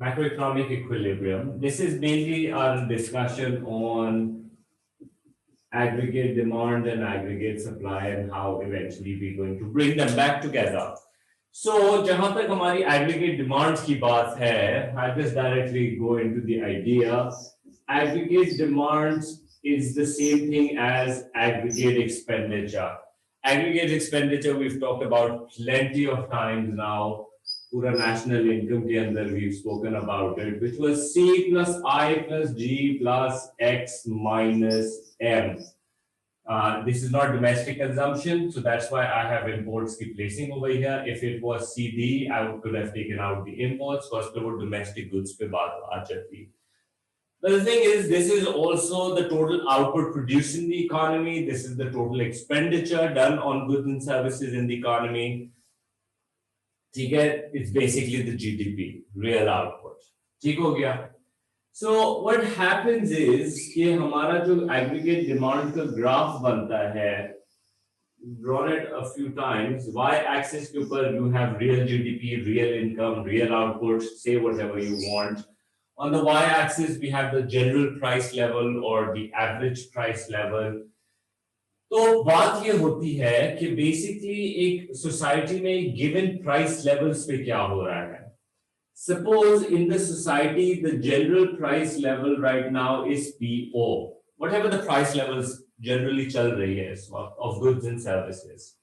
Macroeconomic equilibrium. This is mainly our discussion on aggregate demand and aggregate supply and how eventually we're going to bring them back together. So, जहां तक हमारी aggregate demand की बात है, I'll just directly go into the idea. Aggregate demand is the same thing as aggregate expenditure. Aggregate expenditure we've talked about plenty of times now. पूरा national income के अंदर we've spoken about it, which was C plus I plus G plus X minus M. This is not domestic consumption, so that's why I have imports keep placing over here. If it was CD, I could have taken out the imports because there were domestic goods पे बात आ जाती. But the thing is, this is also the total output produced in the economy. This is the total expenditure done on goods and services in the economy. It's basically the GDP, real output. ठीक हो गया? So what happens is कि हमारा जो aggregate demand का graph बनता है, drawn it a few times. Y-axis के ऊपर you have real GDP, real income, real output. Say whatever you want. On the y-axis, we have the general price level or the average price level. तो बात ये होती है कि basically एक society में गिवन प्राइस लेवल्स पे क्या हो रहा है. Suppose in the society the general price level right now is PO, whatever the price levels generally चल रही है of goods and services.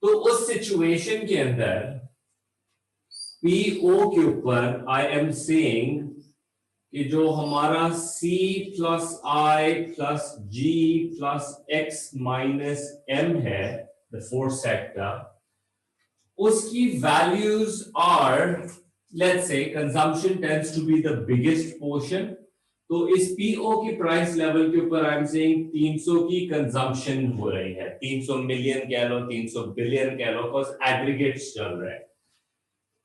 तो उस सिचुएशन के अंदर PO के ऊपर I am saying कि जो हमारा C plus I plus G plus X minus M है, the fourth sector, उसकी values are, let's say consumption tends to be the biggest portion. तो इस PO की प्राइस लेवल के ऊपर आई एम सेइंग 300 की कंजम्पशन हो रही है. 300 मिलियन कह लो, 300 बिलियन कह लो, बिकॉज एग्रीगेट्स चल रहे हैं.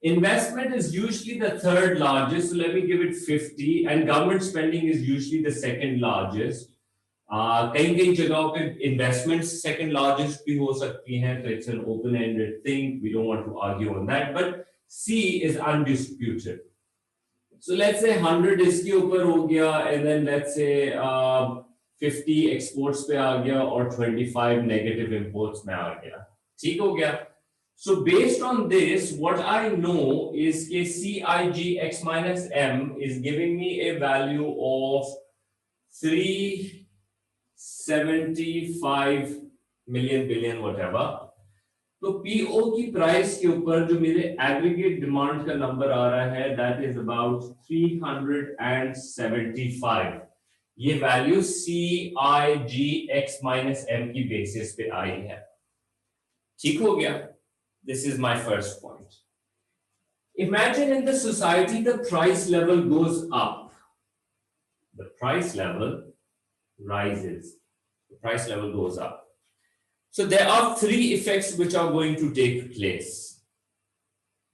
Investment is usually the third largest, so let me give it 50, and government spending is usually the second largest. कई कई जगहों पे investments second largest भी हो सकती हैं, so it's an open-ended thing. We don't want to argue on that, but C is undisputed. So let's say 100 इसके ऊपर हो गया, and then let's say 50 exports पे आ गया और 25 negative imports में आ गया. ठीक हो गया? So based on this, what I know is that CIGX minus M is giving me a value of 375 million billion whatever. तो PO की प्राइस के ऊपर जो मेरे एग्रीगेट डिमांड का नंबर आ रहा है, that is about 375. ये वैल्यू CIGX minus M की बेसिस पे आई है. ठीक हो गया? This is my first point. Imagine in the society the price level goes up. The price level rises. The price level goes up. So there are three effects which are going to take place.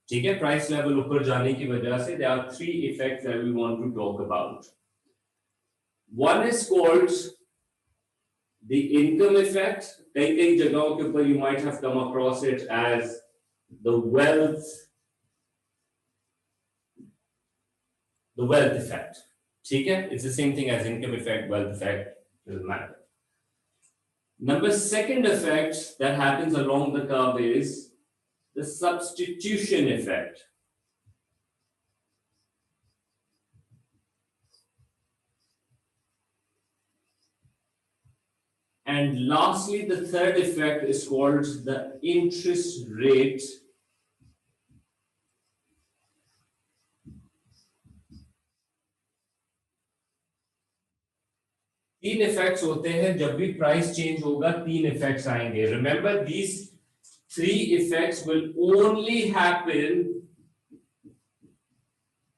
ठीक है? Price level ऊपर जाने की वजह से there are three effects that we want to talk about. One is called the income effect. कई कई जगहों के ऊपर you might have come across it as the wealth effect. ठीक है? It's the same thing as income effect, wealth effect, doesn't matter. Number second effect that happens along the curve is the substitution effect. And lastly, the third effect is called the interest rate तीन effects होते हैं. जब भी price change होगा तीन effects आएंगे. Remember these three effects will only happen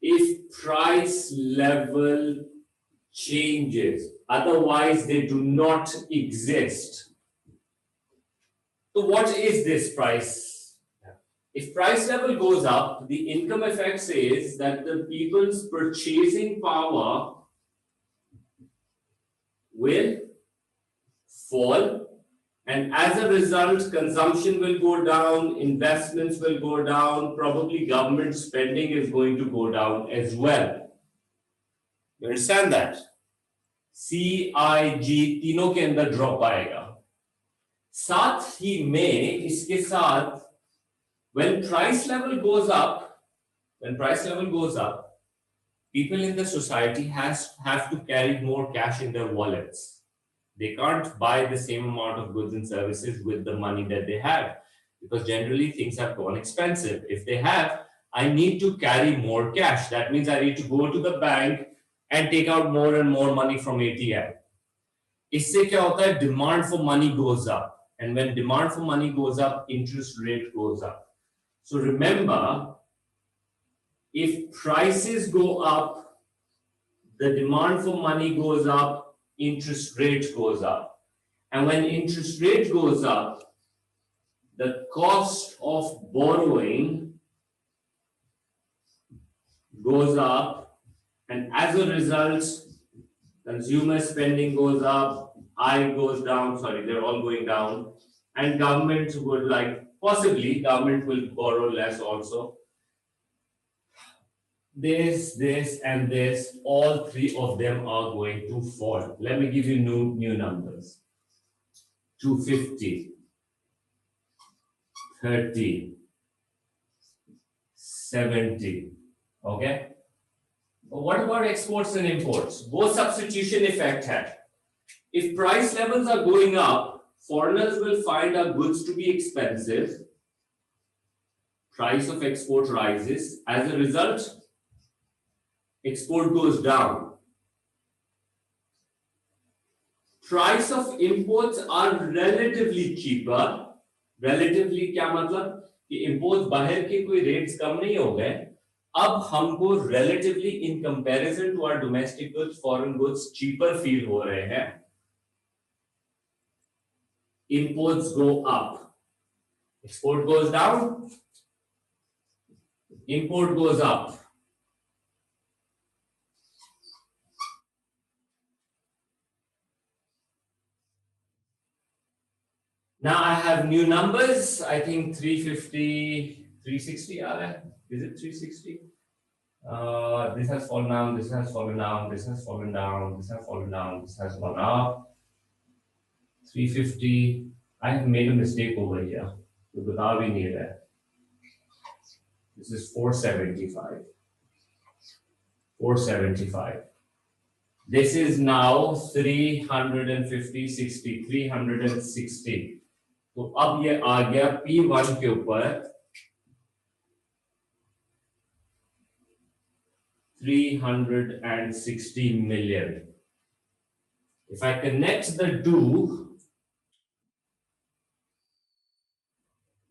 if price level changes, otherwise they do not exist. So what is this price? If price level goes up, the income effect says that the people's purchasing power will fall, And as a result, consumption will go down, investments will go down, probably government spending is going to go down as well. You understand that? CIG तीनों के अंदर drop आएगा. साथ ही में इसके साथ when price level goes up, people in the society have to carry more cash in their wallets. They can't buy the same amount of goods and services with the money that they have because generally things have gone expensive. If they have, I need to carry more cash. That means I need to go to the bank and take out more and more money from ATM. इससे क्या होता है? Demand for money goes up. And when demand for money goes up, interest rate goes up. So remember, if prices go up, the demand for money goes up, interest rate goes up. And when interest rate goes up, the cost of borrowing goes up. And as a result, consumer spending goes up, I goes down, sorry, they're all going down. And governments would possibly government will borrow less also. This, and this, all three of them are going to fall. Let me give you new numbers. 250, 30, 70. Okay? But what about exports and imports? Both substitution effect hai. If price levels are going up, foreigners will find our goods to be expensive. Price of export rises. As a result, export goes down. Price of imports are relatively cheaper. Relatively क्या मतलब कि imports बाहर के कोई rates कम नहीं हो गए. अब हमको relatively in comparison to our domestic goods, foreign goods cheaper feel हो रहे हैं. Imports go up. Export goes down. Import goes up. Now I have new numbers. I think 350, 360 are there. Is it 360? This has fallen down, this has fallen down, this has fallen down, this has fallen down, this has gone up. 350. I have made a mistake over here. This is 475. 475. This is now 350, 60, 360. तो अब ये आ गया P1 के ऊपर 360 million. If I connect the two,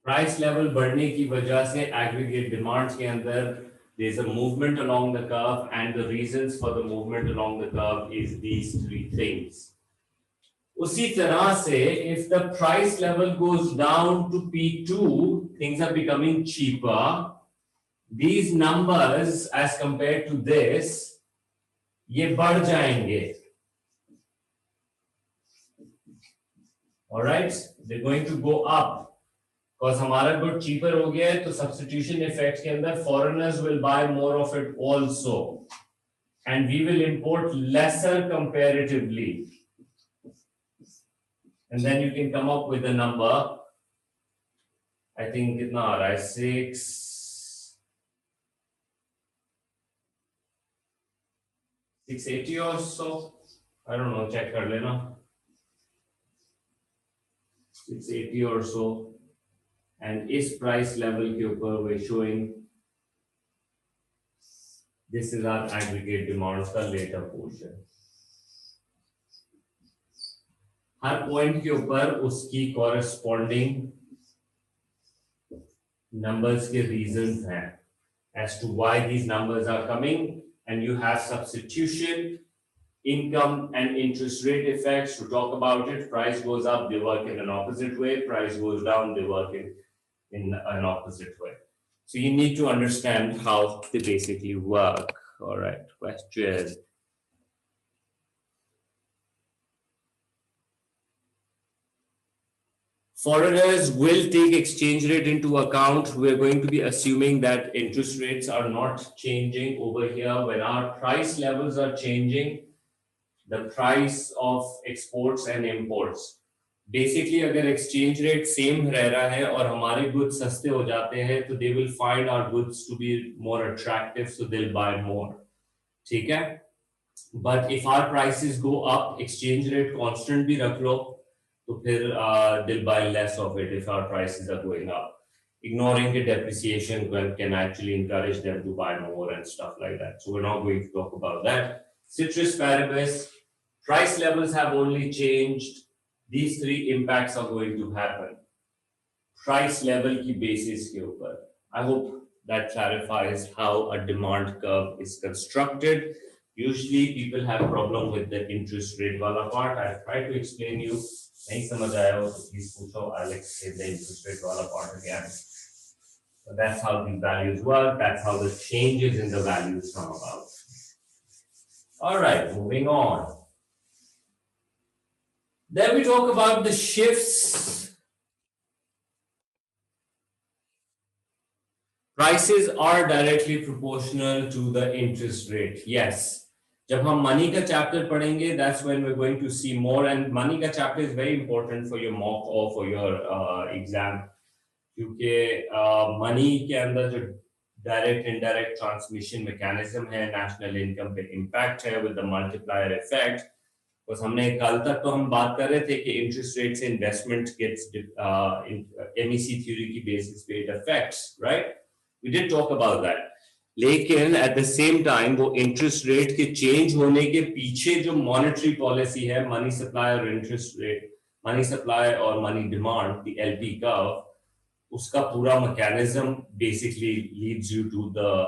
price level बढ़ने की वजह से aggregate demand के अंदर there's a movement along the curve, and the reasons for the movement along the curve is these three things. उसी तरह से if the price level goes down to P2, things are becoming cheaper. These numbers as compared to this, ये बढ़ जाएंगे. All right, they're going to go up. Because हमारा good cheaper हो गया है, तो substitution effect के अंदर foreigners will buy more of it also, and we will import lesser comparatively. And then you can come up with a number. I think कितना आ रहा है 680 or so. I don't know, check कर लेना. 680 or so. And इस price level के ऊपर we're showing this is our aggregate demand का later portion. हर point के ऊपर उसकी corresponding numbers के reasons हैं as to why these numbers are coming, and you have substitution, income and interest rate effects to talk about it. Price goes up, they work in an opposite way. Price goes down, they work in an opposite way. So you need to understand how they basically work. All right, question. Foreigners will take exchange rate into account. We're going to be assuming that interest rates are not changing over here. When our price levels are changing, the price of exports and imports. Basically, अगर exchange rate same रह रहा है और हमारे goods सस्ते हो जाते हैं, तो they will find our goods to be more attractive, so they'll buy more. ठीक है? But if our prices go up, exchange rate constant भी रख लो, तो फिर they'll buy less of it if our prices are going up. Ignoring the depreciation can actually encourage them to buy more and stuff like that. So we're not going to talk about that. Ceteris paribus, price levels have only changed. These three impacts are going to happen. Price level ki basis ke upar. I hope that clarifies how a demand curve is constructed. Usually people have problem with the interest rate wala part. I've tried to explain you. Nahi samajh aaya ho to please pucho. I'll explain the interest rate wala part again. So that's how the values work. That's how the changes in the values come about. All right, moving on. Then we talk about the shifts. Prices are directly proportional to the interest rate. Yes. जब हम money का chapter पढ़ेंगे, that's when we're going to see more. And money का chapter is very important for your mock or for your exam. क्योंकि money के अंदर जो direct indirect transmission mechanism है, national income पे impact है with the multiplier effect. बस हमने कल तक तो हम बात कर रहे थे कि interest rate से investment gets MEC theory की basis पे it affects, right? We did talk about that. लेकिन at the same time वो interest rate के change होने के पीछे जो monetary policy है, money supply और interest rate, money supply और money demand, the LP curve, उसका पूरा mechanism basically leads you to the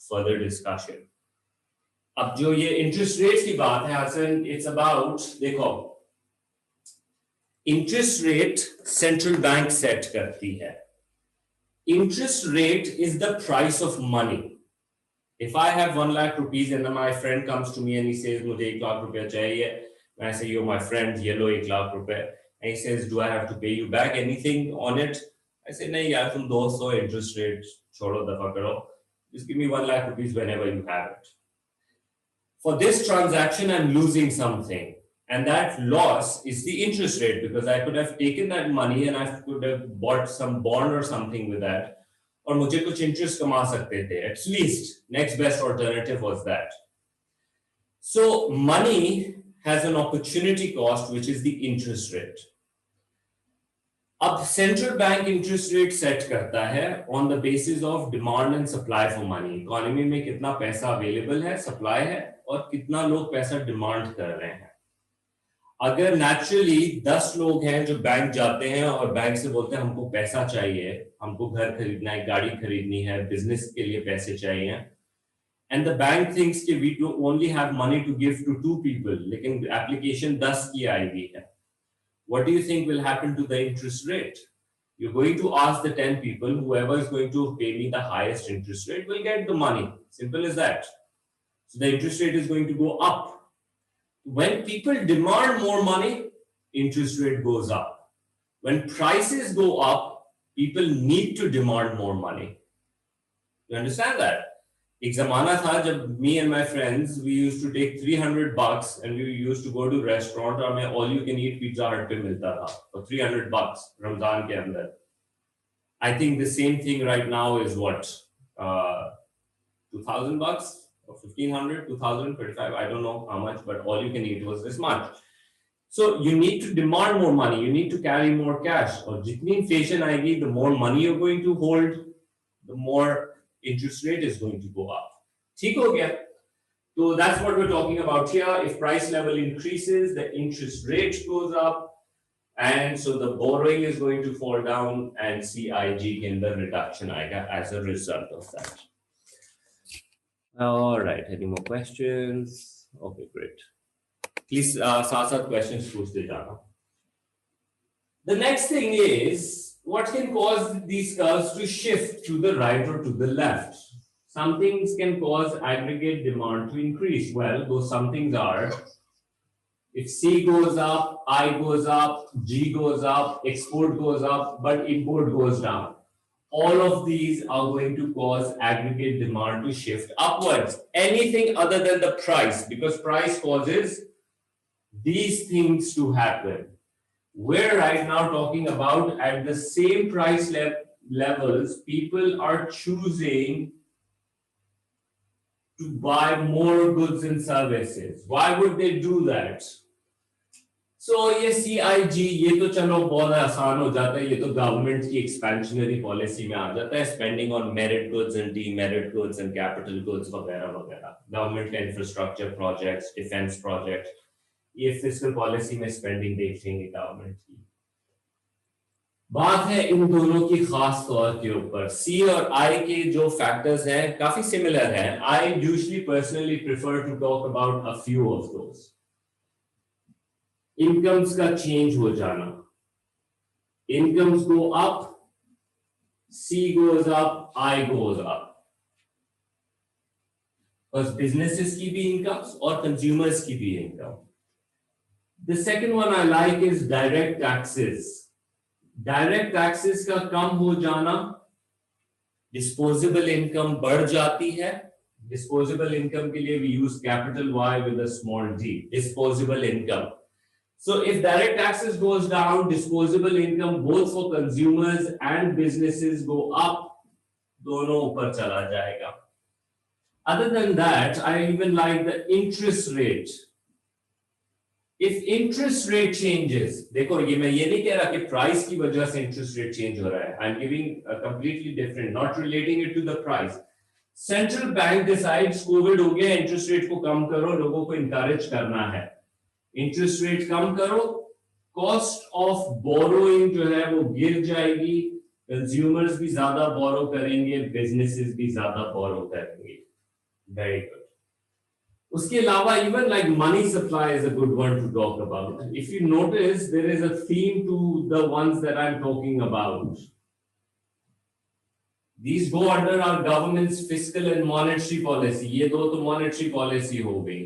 further discussion. अब जो ये interest rates की बात है हसन, it's about, देखो, interest rate central bank set करती है. Interest rate is the price of money. If I have 1 lakh rupees and then my friend comes to me and he says, मुझे 1 lakh रुपया चाहिए, and I say, you're my friend, ये लो 1 lakh रुपए, and he says, do I have to pay you back anything on it? I say, नहीं यार, तुम 200 interest rate छोड़ो, दफा करो, just give me 1 lakh rupees whenever you have it. For this transaction, I'm losing something, and that loss is the interest rate, because I could have taken that money and I could have bought some bond or something with that, और मुझे कुछ interest कमा सकते थे. At least next best alternative was that. So money has an opportunity cost, which is the interest rate. अब central bank interest rate set करता है on the basis of demand and supply for money. Economy में कितना पैसा available है, supply है, और कितना लोग पैसा demand कर रहे हैं. अगर naturally 10 लोग हैं जो बैंक जाते हैं और बैंक से बोलते हैं हमको पैसा चाहिए, हमको घर खरीदना है, गाड़ी खरीदनी है, business के लिए पैसे चाहिए, and the bank thinks कि we only have money to give to 2 people, लेकिन application 10 की आई हुई है. What do you think will happen to the interest rate? You're going to ask the 10 people, whoever is going to pay me the highest interest rate will get the money. Simple as that. So the interest rate is going to go up. When people demand more money, interest rate goes up. When prices go up, people need to demand more money. You understand that? एक ज़माना था जब me and my friends, we used to take $300 and we used to go to restaurant और हमें all you can eat pizza hut पे मिलता था for $300 Ramzan के अंदर. I think the same thing right now is what, $2,000 or 1,500, 2,000, 25, I don't know how much, but all you can eat was this much. So you need to demand more money, you need to carry more cash. और जितनी inflation आएगी, the more money you're going to hold, the more interest rate is going to go up. ठीक हो गया? So that's what we're talking about here. If price level increases, the interest rate goes up, and so the borrowing is going to fall down, and CIG in the reduction as a result of that. All right. Any more questions? Okay, great. Please, साथ-साथ questions पूछते जाना. The next thing is, what can cause these curves to shift to the right or to the left? Some things can cause aggregate demand to increase. Well, those some things are, If C goes up, I goes up, G goes up, export goes up, but import goes down. All of these are going to cause aggregate demand to shift upwards. Anything other than the price, because price causes these things to happen. We're right now talking about at the same price levels, people are choosing to buy more goods and services. Why would they do that? So ये CIG ये तो चलो बहुत आसान हो जाता है, ये तो गवर्नमेंट की एक्सपेंशनरी पॉलिसी में आ जाता है, spending on merit goods and demerit goods and capital goods वगैरह वगैरह, गवर्नमेंट का इंफ्रास्ट्रक्चर प्रोजेक्ट्स, डिफेंस प्रोजेक्ट्स, ये फिस्कल पॉलिसी में स्पेंडिंग देखेंगे गवर्नमेंट की। बात है इन दोनों की खास तौर के ऊपर, सी और आई के जो फैक्टर्स हैं काफी सिमिलर हैं। I usually personally prefer to talk about a few of those. Incomes का चेंज हो जाना, incomes go up, C goes up, I goes up, बस बिजनेसेस की भी इनकम्स और कंज्यूमर्स की भी income. The second one I like is direct taxes. Direct taxes का कम हो जाना, डिस्पोजेबल इनकम बढ़ जाती है। डिस्पोजेबल इनकम के लिए we use capital Y with a small D, disposable income. So if direct taxes goes down, disposable income both for consumers and businesses go up, दोनों ऊपर चला जाएगा। Other than that, I even like the interest rate. If interest rate changes, देखो ये मैं ये नहीं कह रहा कि price की वजह से interest rate change हो रहा है। I'm giving a completely different, not relating it to the price. Central bank decides COVID हो गया, interest rate को कम करो, लोगों को encourage करना है। इंटरेस्ट रेट कम करो, कॉस्ट ऑफ बोरोइंग जो है वो गिर जाएगी, कंज्यूमर्स भी ज्यादा बोरो करेंगे, बिजनेसेस भी ज्यादा बोरो करेंगे। Very good. उसके अलावा even like money supply is a good one to talk about. If you notice there is a theme to the ones that I am talking about. These go under our government's fiscal and monetary policy. ये दो तो monetary policy हो गई,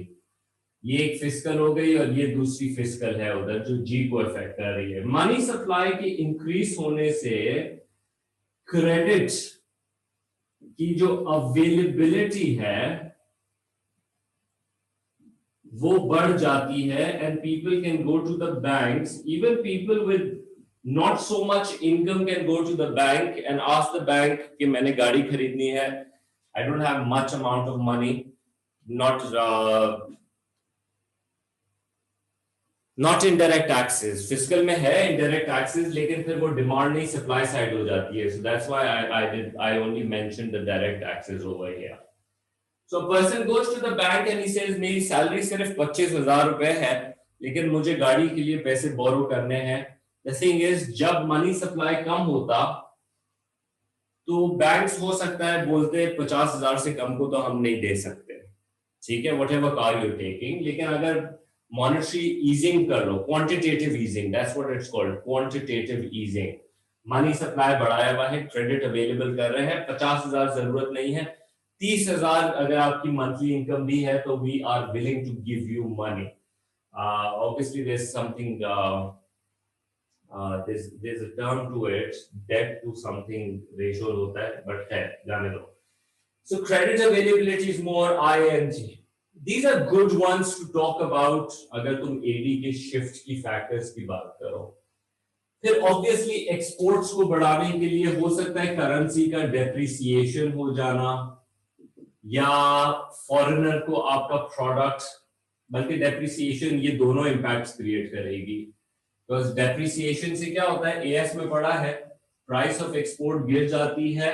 ये एक fiscal हो गई और ये दूसरी फिस्कल है उधर जो जी को इफेक्ट कर रही है। मनी सप्लाई की इंक्रीज होने से क्रेडिट की जो अवेलेबिलिटी है वो बढ़ जाती है and people can go to the banks, even people with not so much income can go to the bank and ask the bank कि मैंने गाड़ी खरीदनी है, I don't have much amount of money, not indirect taxes, fiscal में है indirect taxes, लेकिन फिर वो डिमांड नहीं सप्लाई साइड हो जाती है। So that's why I only mention the direct taxes over here. So person goes to the bank and he says मेरी सैलरी सिर्फ 25,000 रुपए है, लेकिन मुझे गाड़ी के लिए पैसे बोरो करने हैं। द थिंग इज जब मनी सप्लाई कम होता तो बैंक्स हो सकता है बोलते 50,000 से कम को तो हम नहीं दे सकते, ठीक है, व्हाटएवर कार यू टेकिंग। लेकिन अगर मॉनेटरी ईजिंग कर लो, quantitative easing, that's what it's called, quantitative easing, money supply बढ़ाया हुआ है, क्रेडिट अवेलेबल कर रहे हैं, 50,000 जरूरत नहीं है, 30,000 अगर आपकी मंथली इनकम भी है तो we are willing to give you money. Obviously there is something, there's a term to it, debt to something ratio होता है, but है, जाने दो। So credit availability is more ING. These are good ones to talk about अगर तुम AD के shift की factors की बात करो। फिर obviously exports को बढ़ाने के लिए हो सकता है currency का depreciation हो जाना, या foreigner को आपका product, बल्कि depreciation ये दोनों impacts create करेगी। because depreciation से क्या होता है, AS में पढ़ा है, price of export गिर जाती है,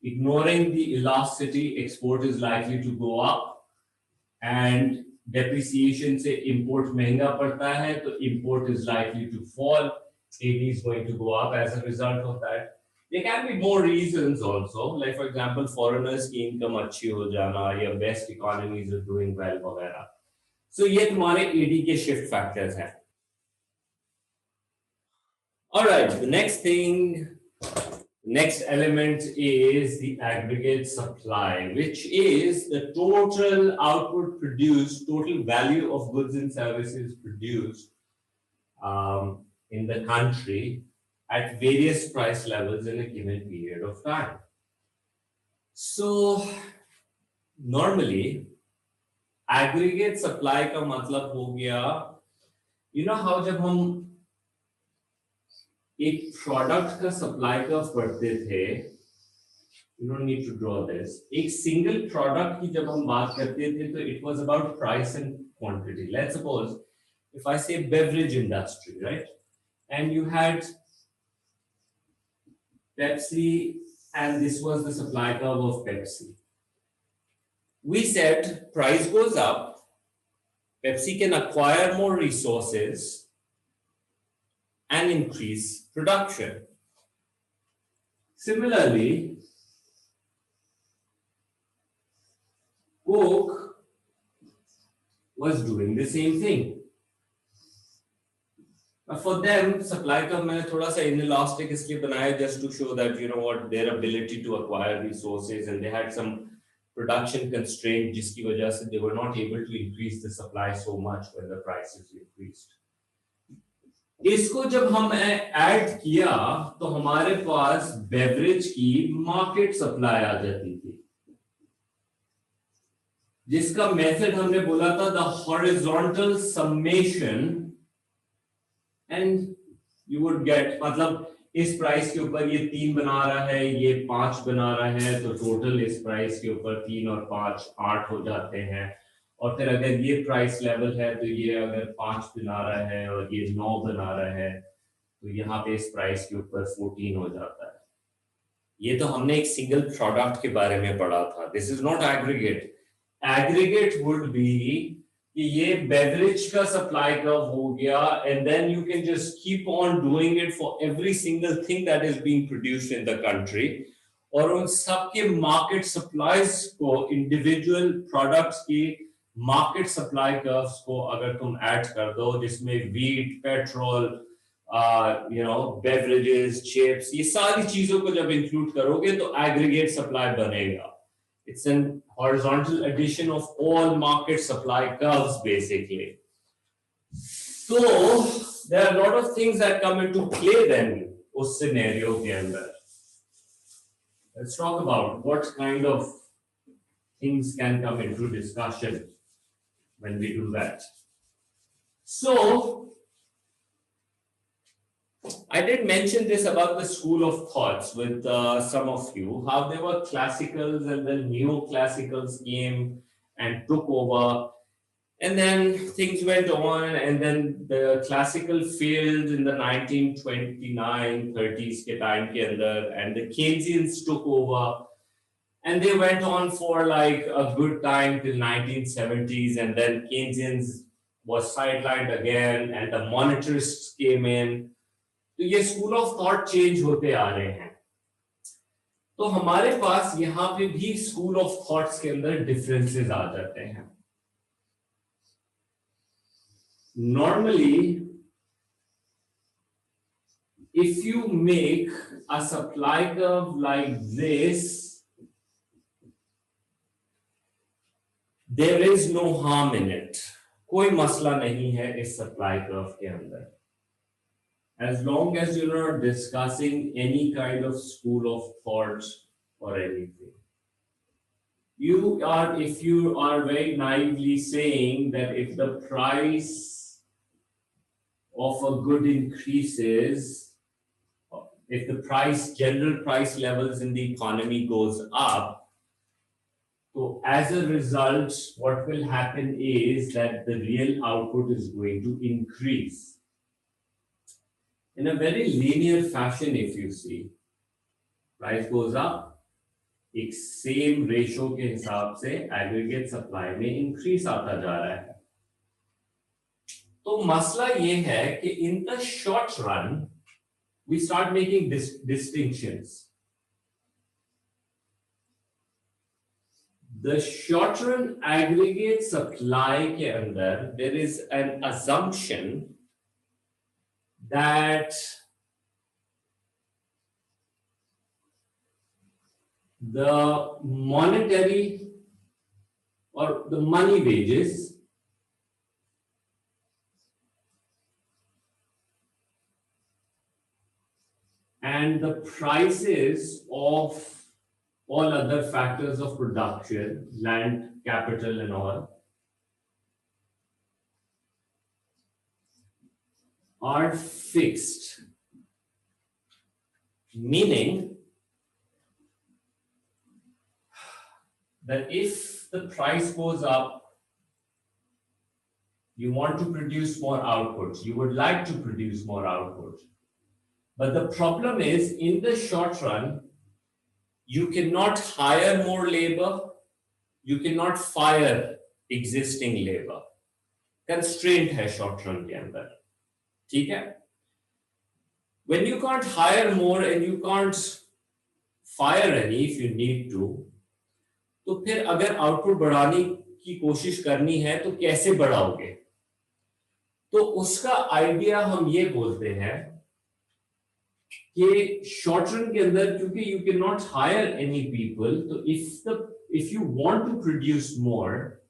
ignoring the elasticity, export is likely to go up, and depreciation से import महंगा पड़ता है तो import is likely to fall, AD is going to go up as a result of that. There can be more reasons also, like for example foreigners की income अच्छी हो जाना या best economies are doing well वगैरह। So ये तुम्हारे AD के shift factors हैं। All right, the next thing Next element is the aggregate supply, which is the total output produced, total value of goods and services produced in the country at various price levels in a given period of time. So normally aggregate supply का मतलब हो गया, you know how जब हम एक product का supply curve पढ़ते थे, you don't need to draw this, एक सिंगल प्रोडक्ट की जब हम बात करते थे तो it was about price and quantity. Let's suppose if I say beverage industry, right, and you had Pepsi and this was the supply curve of Pepsi. We said price goes up, Pepsi can acquire more resources and increase production. Similarly, Coke was doing the same thing. But for them, supply curve मैंने थोड़ा सा inelastic इसलिए बनाया just to show that, you know what, their ability to acquire resources, and they had some production constraint जिसकी वजह से they were not able to increase the supply so much when the prices increased. इसको जब हम add किया तो हमारे पास beverage की मार्केट सप्लाई आ जाती थी, जिसका मेथड हमने बोला था the horizontal summation, and you would get, मतलब इस प्राइस के ऊपर ये 3 बना रहा है, ये 5 बना रहा है, तो टोटल इस प्राइस के ऊपर 3 और 5 8 हो जाते हैं, और फिर अगर ये प्राइस लेवल है तो ये अगर 5 बना रहा है और ये 9 बना रहा है तो यहाँ पे इस प्राइस के ऊपर 14 हो जाता है. ये तो हमने एक सिंगल प्रोडक्ट के बारे में पढ़ा था. This is not aggregate. Aggregate would be कि ये बेवरेज का सप्लाई कर्व हो गया, and then you can just keep on doing it for every single thing that is being produced in the country, और उन सबके मार्केट सप्लाईज को, individual products की मार्केट सप्लाई कर्व्स को अगर तुम ऐड कर दो, जिसमें wheat, petrol, you know, beverages, chips, ये सारी चीजों को जब इंक्लूड करोगे तो एग्रीगेट सप्लाई बनेगा. It's an horizontal addition of all market supply curves basically. So there are a lot of things that come into play then उस scenario के अंदर. Let's talk about what kind of things can come into discussion when we do that. So I did mention this about the school of thoughts with some of you, how there were classicals and then neoclassicals came and took over, and then things went on, and then the classical failed in the 1929-30s के time के अंदर, and the Keynesians took over, and they went on for like a good time till 1970s, and then Keynesians was sidelined again, and the monetarists came in. तो ये school of thought change होते आ रहे हैं. तो हमारे पास यहां पे भी स्कूल ऑफ थॉट्स के अंदर डिफरेंसेस आ जाते हैं. Normally if you make a supply curve like this, there is no harm in it. कोई मसला नहीं है इस सप्लाई कर्व के अंदर, as long as you're not discussing any kind of school of thoughts or anything. If you are very naively saying that if the price of a good increases, if the general price levels in the economy goes up, so as a result, what will happen is that the real output is going to increase. In a very linear fashion, if you see, price goes up, एक same ratio के हिसाब से aggregate supply में increase आता जा रहा है. तो मसला ये है कि in the short run we start making distinctions. The short run aggregate supply के अंदर there is an assumption that the monetary or the money wages and the prices of all other factors of production, land, capital, and all, are fixed. Meaning that if the price goes up, you want to produce more output, you would like to produce more output. But the problem is, in the short run, you cannot hire more labor, you cannot fire existing labor. Constraint है short run के अंदर, ठीक है? When you can't hire more and you can't fire any if you need to, तो फिर अगर output बढ़ाने की कोशिश करनी है तो कैसे बढ़ाओगे? तो उसका आइडिया हम ये बोलते हैं कि शॉर्ट रन के अंदर, क्योंकि you can not hire any people, तो if you want to produce more,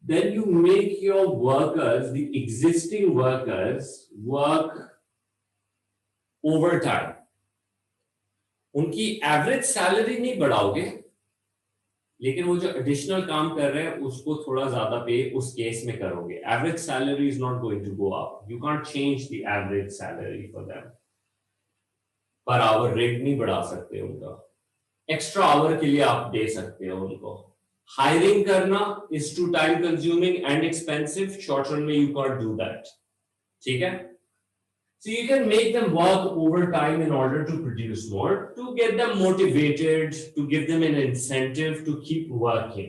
then you make your workers, the existing workers, work overtime. उनकी एवरेज सैलरी नहीं बढ़ाओगे, लेकिन वो जो एडिशनल काम कर रहे हैं उसको थोड़ा ज्यादा पे उस केस में करोगे. Average salary is not going to go up. You can't change the average salary for them. Per hour rate नहीं बढ़ा सकते उनका. एक्स्ट्रा आवर के लिए आप दे सकते हो उनको. हायरिंग करना is too time consuming and expensive. Short run में यू कांट डू दैट. ठीक है? So you can make them work overtime in order to produce more, to get them motivated, to give them an incentive to keep working.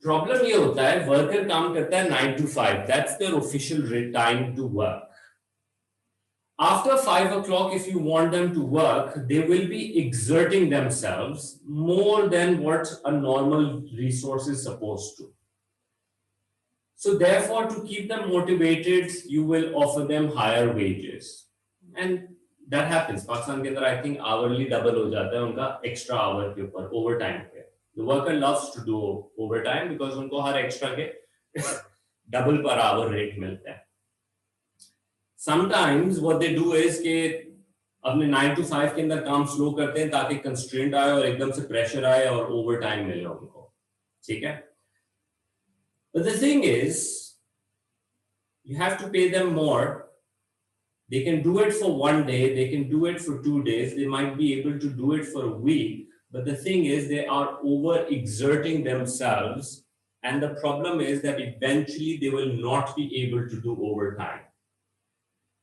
Problem ये होता है, worker काम करता है 9 to 5. That's their official time to work. After 5 o'clock, if you want them to work, they will be exerting themselves more than what a normal resource is supposed to. So therefore, to keep them motivated, you will offer them higher wages, and that happens. Pakistan के अंदर I think hourly double हो जाता है उनका extra hour के ऊपर, overtime पे. The worker loves to do overtime because उनको हर extra के double per hour rate मिलता है. Sometimes what they do is कि अपने 9 to 5 के अंदर काम slow करते हैं ताकि constraint आए और एकदम से pressure आए और overtime मिले उनको. ठीक है? But the thing is, you have to pay them more. They can do it for 1 day, they can do it for 2 days, they might be able to do it for a week. But the thing is, they are over-exerting themselves. And the problem is that eventually they will not be able to do overtime.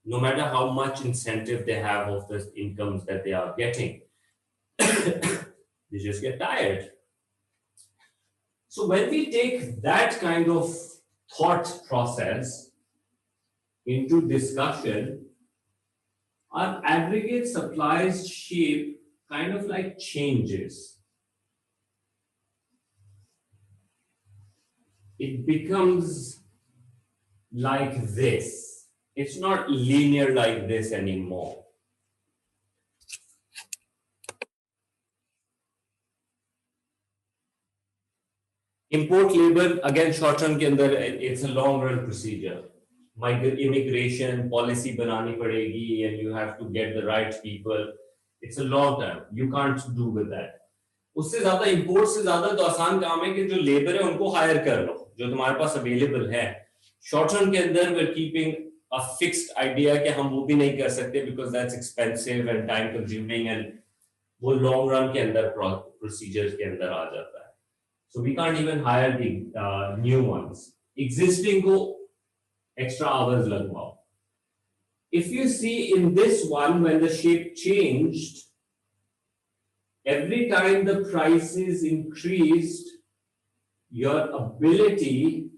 No matter how much incentive they have of the incomes that they are getting. They just get tired. So when we take that kind of thought process into discussion, our aggregate supplies shape kind of like changes. It becomes like this. It's not linear like this anymore. Import labor, again, short run के अंदर it's a long run procedure. Immigration policy बनानी पड़ेगी and you have to get the right people. It's a long term. You can't do with that. उससे ज़्यादा import से ज़्यादा तो आसान काम है कि जो labor है उनको hire कर लो, जो तुम्हारे पास available है. Short run के अंदर we're keeping a fixed idea कि हम वो भी नहीं कर सकते because that's expensive and time consuming, and वो long run के अंदर procedures के अंदर आ जाता है. So we can't even hire the new ones. Existing को extra hours लगवाओ. If you see in this one, when the shape changed, every time the prices increased, your ability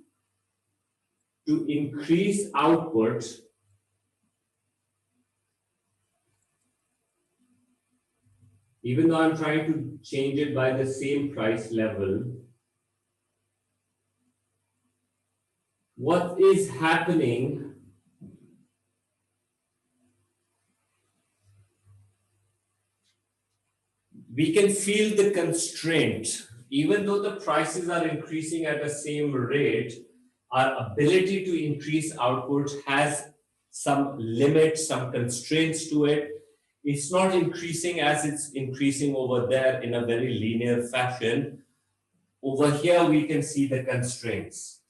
to increase output even though I'm trying to change it by the same price level, what is happening we can feel the constraint. Even though the prices are increasing at the same rate, our ability to increase output has some limits, some constraints to it. It's not increasing as it's increasing over there in a very linear fashion. Over here, we can see the constraints.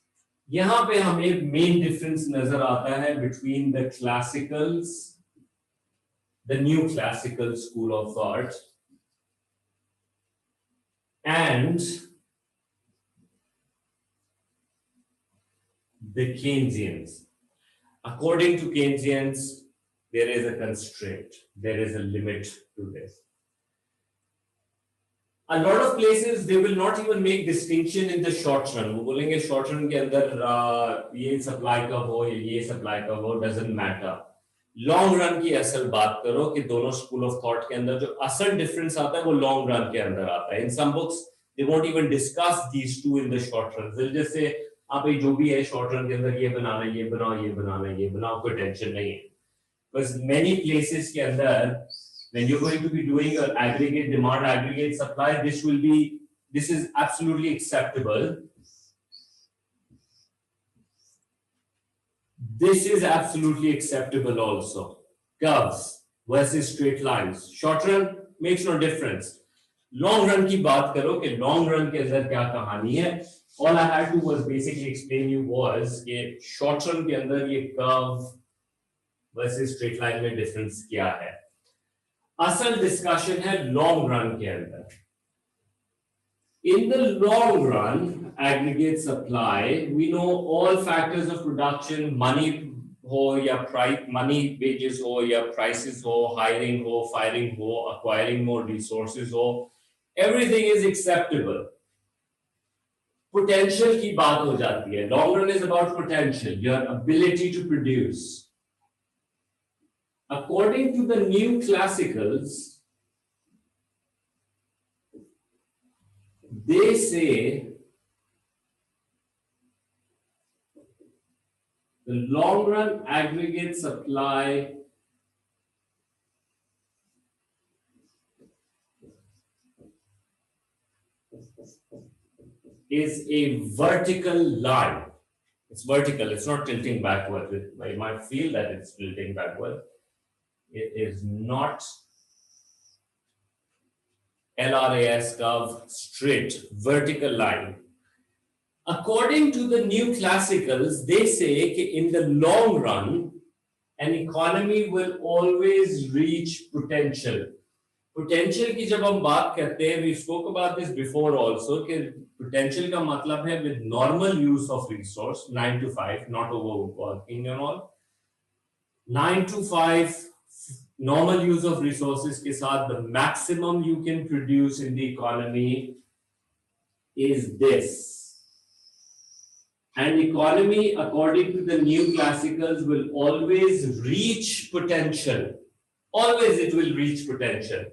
यहाँ पे हमें main difference नजर आता है between the classicals, the new classical school of thought, and the Keynesians. According to Keynesians, there is a constraint, there is a limit to this. A lot of places they will not even make distinction in the short run. वो बोलेंगे short run के अंदर ये supply कब हो ये supply कब हो doesn't matter. Long run की असल बात करो कि दोनों school of thought के अंदर जो असल difference आता है वो long run के अंदर आता है. In some books they won't even discuss these two in the short run. They'll just say आप ये जो भी है short run के अंदर ये बनाना ये बनाओ ये बनाना ये बनाओ कोई tension नहीं है. Because many places के अंदर when you're going to be doing an aggregate demand, aggregate supply, this is absolutely acceptable. This is absolutely acceptable also. Curves versus straight lines. Short run makes no difference. Long run की बात करो कि long run के अंदर क्या कहानी है. All I had to was basically explain you was कि short run के अंदर ये curve versus straight line में difference क्या है. असल डिस्कशन है लॉन्ग रन के अंदर. In the long run, aggregate supply, we know all factors of production, money हो या price, money wages हो या prices हो, hiring हो, firing हो, acquiring more resources हो, everything is acceptable. Potential की बात हो जाती है. Long run is about potential, your ability to produce. According to the new classicals, they say the long run aggregate supply is a vertical line. It's vertical, it's not tilting backward. You might feel that it's tilting backward. It is not LRAS curve, straight, vertical line. According to the new classicals, they say that in the long run, an economy will always reach potential. Potential की जब हम बात करते हैं, we spoke about this before also, कि potential का मतलब है with normal use of resource, 9 to 5, not overworking and all. 9 to 5, normal use of resources के साथ the maximum you can produce in the economy is this. And economy, according to the new classicals, will always reach potential. Always it will reach potential.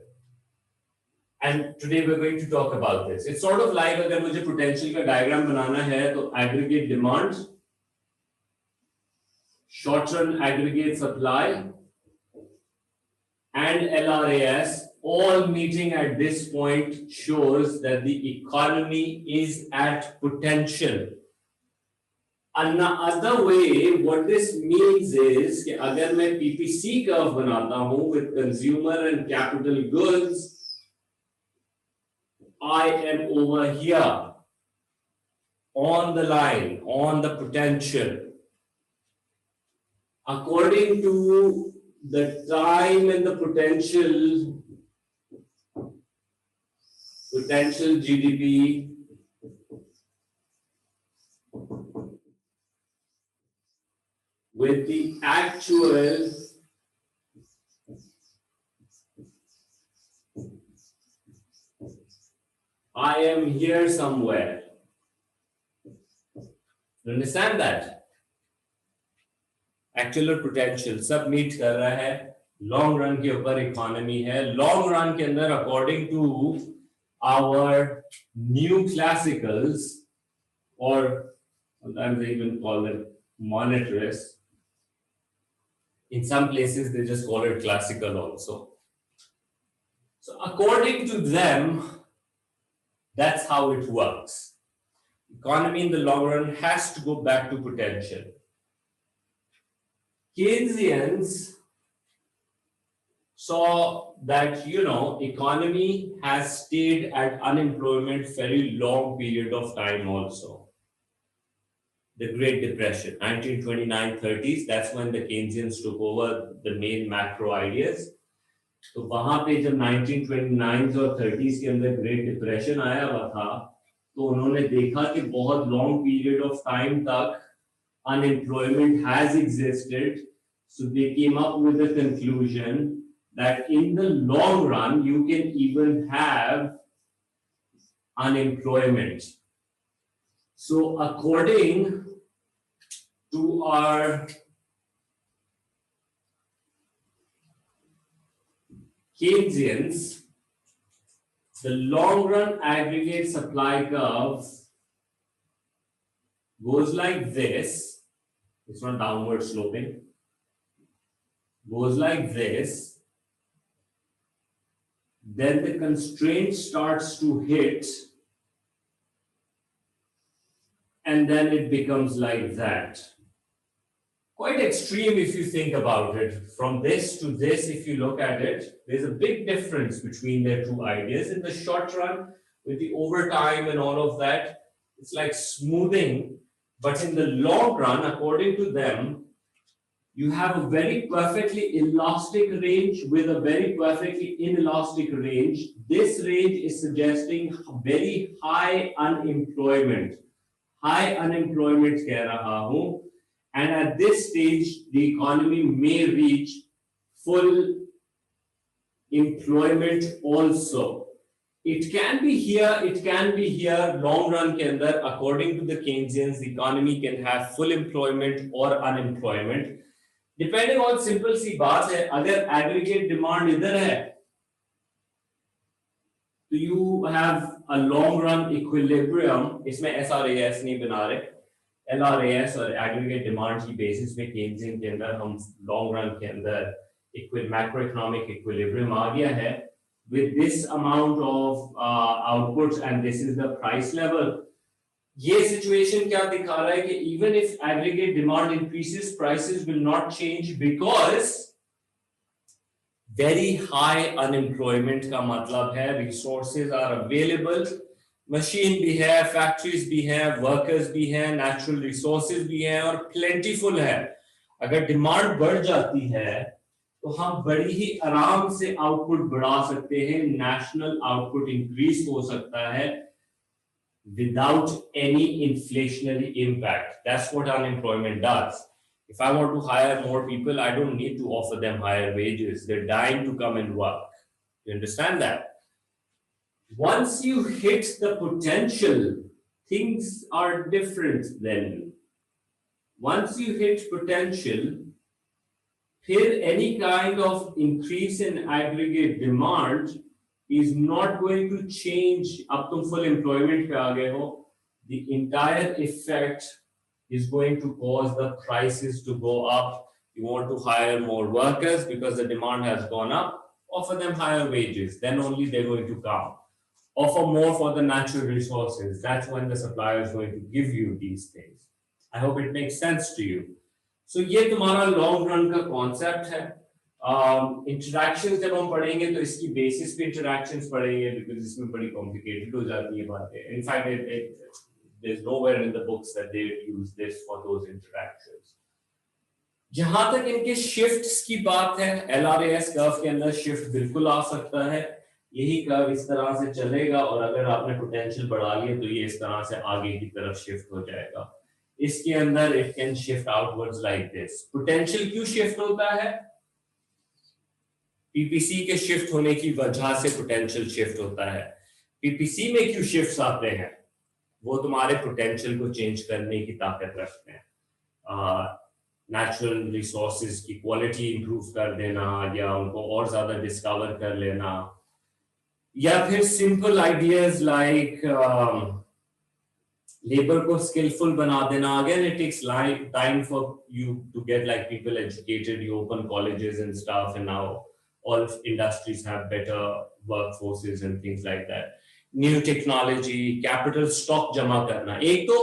And today we're going to talk about this. It's sort of like अगर मुझे potential का diagram बनाना है तो aggregate demand, short run aggregate supply, and LRAS all meeting at this point shows that the economy is at potential. Another way, what this means is कि अगर मैं PPC curve बनाता हूँ with consumer and capital goods, I am over here on the line, on the potential. According to the time and the potential GDP with the actual I am here somewhere. You understand that? Actual और potential सब meet कर रहा है. Long run के ऊपर economy है. Long run के अंदर according to our new classicals, or sometimes they even call them monetarists. In some places they just call it classical also. So according to them, that's how it works. Economy in the long run has to go back to potential. Keynesians saw that, economy has stayed at unemployment very long period of time also. The Great Depression, 1929-30s, that's when the Keynesians took over the main macro ideas. तो वहां पे जब 1929 और 30s के अंदर great depression आया हुआ था, तो उन्होंने देखा कि बहुत लॉन्ग पीरियड ऑफ टाइम तक unemployment has existed. So they came up with the conclusion that in the long run, you can even have unemployment. So according to our Keynesians, the long run aggregate supply curve goes like this. It's not downward sloping. Goes like this. Then the constraint starts to hit. And then it becomes like that. Quite extreme if you think about it. From this to this, if you look at it, there's a big difference between their two ideas. In the short run, with the overtime and all of that, it's like smoothing. But in the long run, according to them, you have a very perfectly elastic range with a very perfectly inelastic range. This range is suggesting very high unemployment. High unemployment कह रहा हूं. And at this stage, the economy may reach full employment also. It can be here, it can be here. Long run के अंदर, according to the Keynesians, the economy can have full employment or unemployment. Depending on simple सी बात है, अगर aggregate demand इधर है, तो you have a long run equilibrium. इसमें SRAS नहीं बना रहे. LRAS और aggregate demand की basis पे Keynesian के अंदर हम long run के अंदर macroeconomic equilibrium आ गया है. With this amount of outputs and this is the price level. ये situation क्या दिखा रहा है कि even if aggregate demand increases, prices will not change because very high unemployment का मतलब है resources are available. मशीन भी है, फैक्ट्रीज भी हैं, वर्कर्स भी हैं, नेचुरल रिसोर्सेज भी हैं और प्लेंटीफुल है. अगर डिमांड बढ़ जाती है तो हम बड़ी ही आराम से आउटपुट बढ़ा सकते हैं. नेशनल आउटपुट इंक्रीज हो सकता है without any inflationary impact. That's what unemployment does. If I want to hire more people, I don't need to offer them higher wages. They're dying to come and work. You understand that? Once you hit the potential, things are different then. Once you hit potential, here any kind of increase in aggregate demand is not going to change. Up to full employment पे आ गए हो, the entire effect is going to cause the prices to go up. You want to hire more workers because the demand has gone up, offer them higher wages, then only they're going to come. Offer more for the natural resources. That's when the supplier is going to give you these things. I hope it makes sense to you. So ये तुम्हारा long run का concept है. Interactions जब हम पढ़ेंगे तो इसकी basis पे interactions पढ़ेंगे because इसमें बड़ी complicated हो जाती है बातें. In fact, there's nowhere in the books that they use this for those interactions. जहां तक इनके shifts की बात है, LRAS curve के अंदर shift बिल्कुल आ सकता है. यही कर्व इस तरह से चलेगा और अगर आपने पोटेंशियल बढ़ा लिया तो ये इस तरह से आगे की तरफ शिफ्ट हो जाएगा. इसके अंदर it can shift outwards like this. Potential क्यों शिफ्ट होता है? पीपीसी के शिफ्ट होने की वजह से पोटेंशियल शिफ्ट होता है. पीपीसी में क्यों शिफ्ट्स आते हैं? वो तुम्हारे पोटेंशियल को चेंज करने की ताकत रखते हैं. नेचुरल रिसोर्सेज की क्वालिटी इंप्रूव कर देना या उनको और ज्यादा डिस्कवर कर लेना, या फिर सिंपल आइडियाज लाइक लेबर को स्किलफुल बना देना. Again it takes time for you to get like people educated. You open colleges and stuff and now all of industries have better workforces and things like that. New technology, capital stock जमा करना. एक तो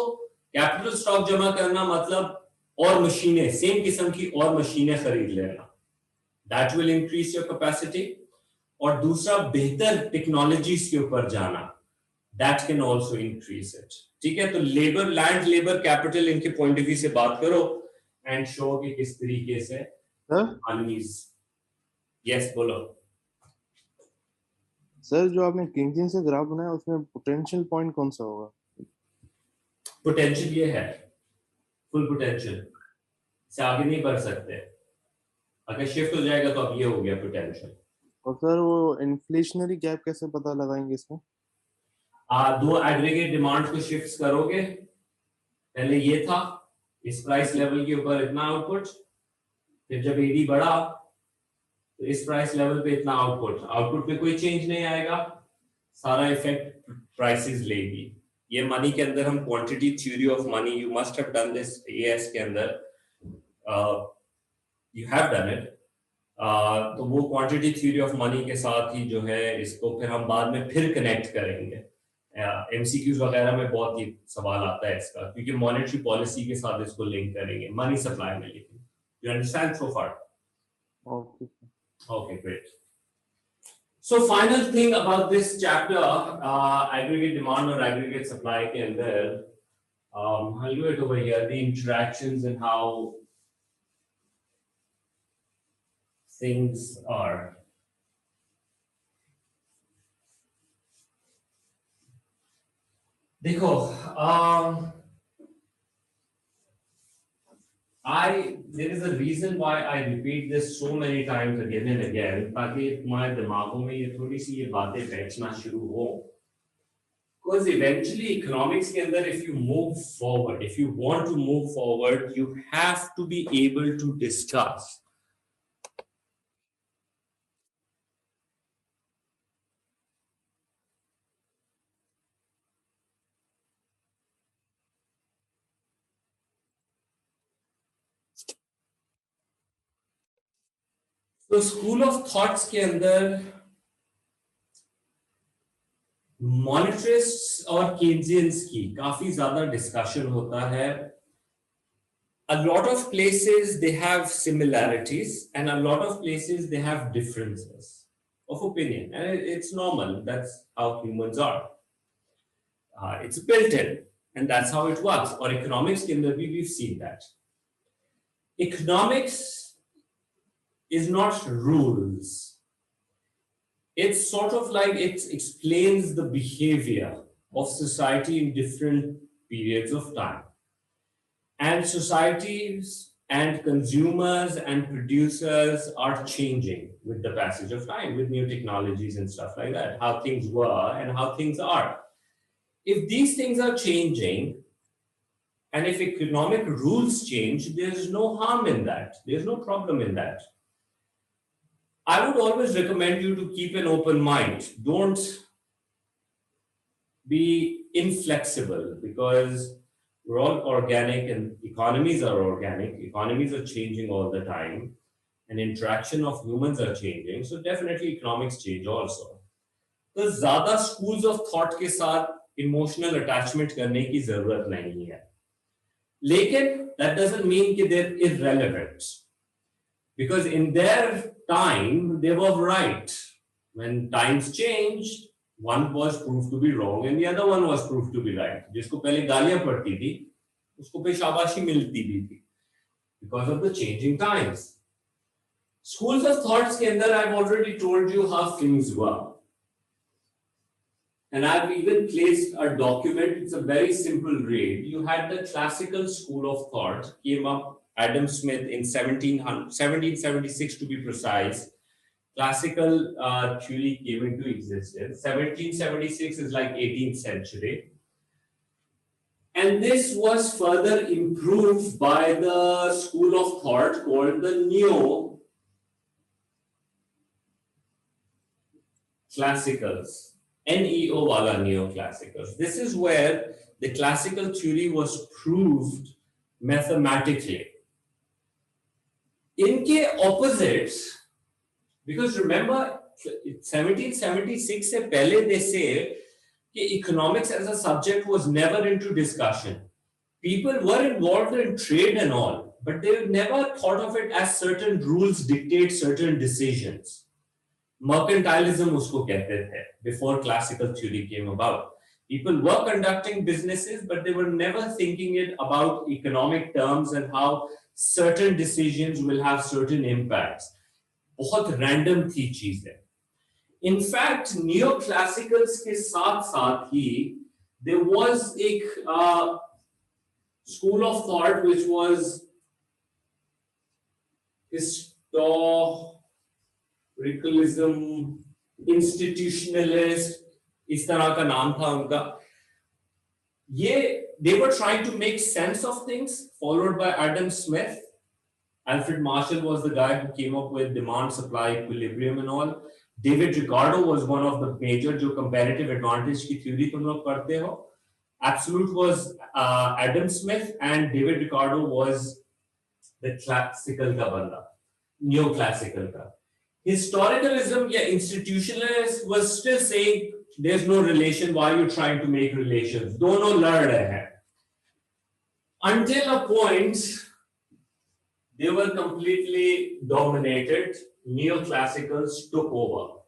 capital stock जमा करना मतलब और मशीनें, same किस्म की और मशीनें खरीद लेना. That will increase your capacity. और दूसरा बेहतर टेक्नोलॉजीज के ऊपर जाना. That can also increase it. ठीक है, तो लेबर, लैंड, लेबर, कैपिटल, इनके पॉइंट ऑफ व्यू से बात करो एंड शो कि किस तरीके से इकोनॉमीज. यस, बोलो सर. जो आपने किंगजिन से ग्राफ बनाया उसमें पोटेंशियल पॉइंट कौन सा होगा? पोटेंशियल ये है, फुल पोटेंशियल से आगे नहीं बढ़ सकते. अगर शिफ्ट हो जाएगा तो अब ये हो गया पोटेंशियल. और सर वो इन्फ्लेशनरी गैप कैसे पता लगाएंगे इसमें? दो एग्रीगेट डिमांड को शिफ्ट करोगे. पहले ये था, इस प्राइस लेवल के ऊपर इतना आउटपुट, फिर जब एडी बढ़ा तो इस प्राइस लेवल पे इतना आउटपुट. आउटपुट पे कोई चेंज नहीं आएगा, सारा इफेक्ट प्राइसेस लेगी. ये मनी के अंदर हम quantity theory of money, you must have done this as के अंदर, यू हैव डन इट. तो वो क्वांटिटी थ्योरी ऑफ मनी के साथ ही जो है इसको फिर हम बाद में फिर कनेक्ट करेंगे. एमसीक्यूज वगैरह में बहुत ही सवाल आता है इसका, क्योंकि मॉनेटरी पॉलिसी के साथ इसको लिंक करेंगे मनी सप्लाई में. लेकिन you understand so far? Okay. Okay, great. So final thing about this chapter, aggregate demand or aggregate supply के अंदर, I'll do it over here, the interactions and how things are. देखो, there is a reason why I repeat this so many times again and again, ताकि तुम्हारे दिमागों में ये थोड़ी सी ये बातें बैठना शुरू हो. Because eventually economics के अंदर, if you move forward, if you want to move forward, you have to be able to discuss तो स्कूल ऑफ थॉट्स के अंदर मॉनेटरिस्ट और केन्जियंस की काफी ज्यादा डिस्कशन होता है. A lot of places they have similarities and a lot of places they have differences of opinion, and it's normal. That's how humans are. It's built in, and that's how it works. Or economics के अंदर भी we've seen that. Economics is not rules. It's sort of like it explains the behavior of society in different periods of time. And societies and consumers and producers are changing with the passage of time, with new technologies and stuff like that, how things were and how things are. If these things are changing, and if economic rules change, there's no harm in that. There's no problem in that. I would always recommend you to keep an open mind. Don't be inflexible, because we're all organic and economies are organic. Economies are changing all the time and interaction of humans are changing. So definitely economics change also. तो ज़्यादा schools of thought के साथ emotional attachment करने की ज़रूरत नहीं है. लेकिन that doesn't mean कि they're irrelevant. Because in their time, they were right. When times changed, one was proved to be wrong and the other one was proved to be right. जिसको पहले गालियां पड़ती थी, उसको पे शाबाशी मिलती भी थी, because of the changing times. Schools of thoughts के अंदर I've already told you how things were. And I've even placed a document. It's a very simple read. You had the classical school of thought, came up Adam Smith in 1776 to be precise. Classical theory came into existence. 1776 is like 18th century. And this was further improved by the school of thought called the Neo-Classicals. NEO wala Neoclassicals. This is where the classical theory was proved mathematically. इनके opposites Because remember 1776 से पहले they say कि economics as a subject was never into discussion. People were involved in trade and all, but they never thought of it as certain rules dictate certain decisions. Mercantilism उसको कहते थे before classical theory came about. People were conducting businesses, but they were never thinking it about economic terms and how certain decisions will have certain impacts. बहुत random थी चीजें. In fact, neoclassicals के साथ साथ ही there was एक school of thought which was historicalism, institutionalist, इस तरह का नाम था उनका. They were trying to make sense of things, followed by Adam Smith. Alfred Marshall was the guy who came up with demand-supply equilibrium and all. David Ricardo was one of the major जो comparative advantage की theory तुम लोग पढ़ते हो. Absolute was Adam Smith, and David Ricardo was the classical का बंदा, neoclassical का. Historicalism या institutionalist was still saying there's no relation, why are you trying to make relations? दोनों लड़ रहे हैं. Until a point, they were completely dominated. Neoclassicals took over.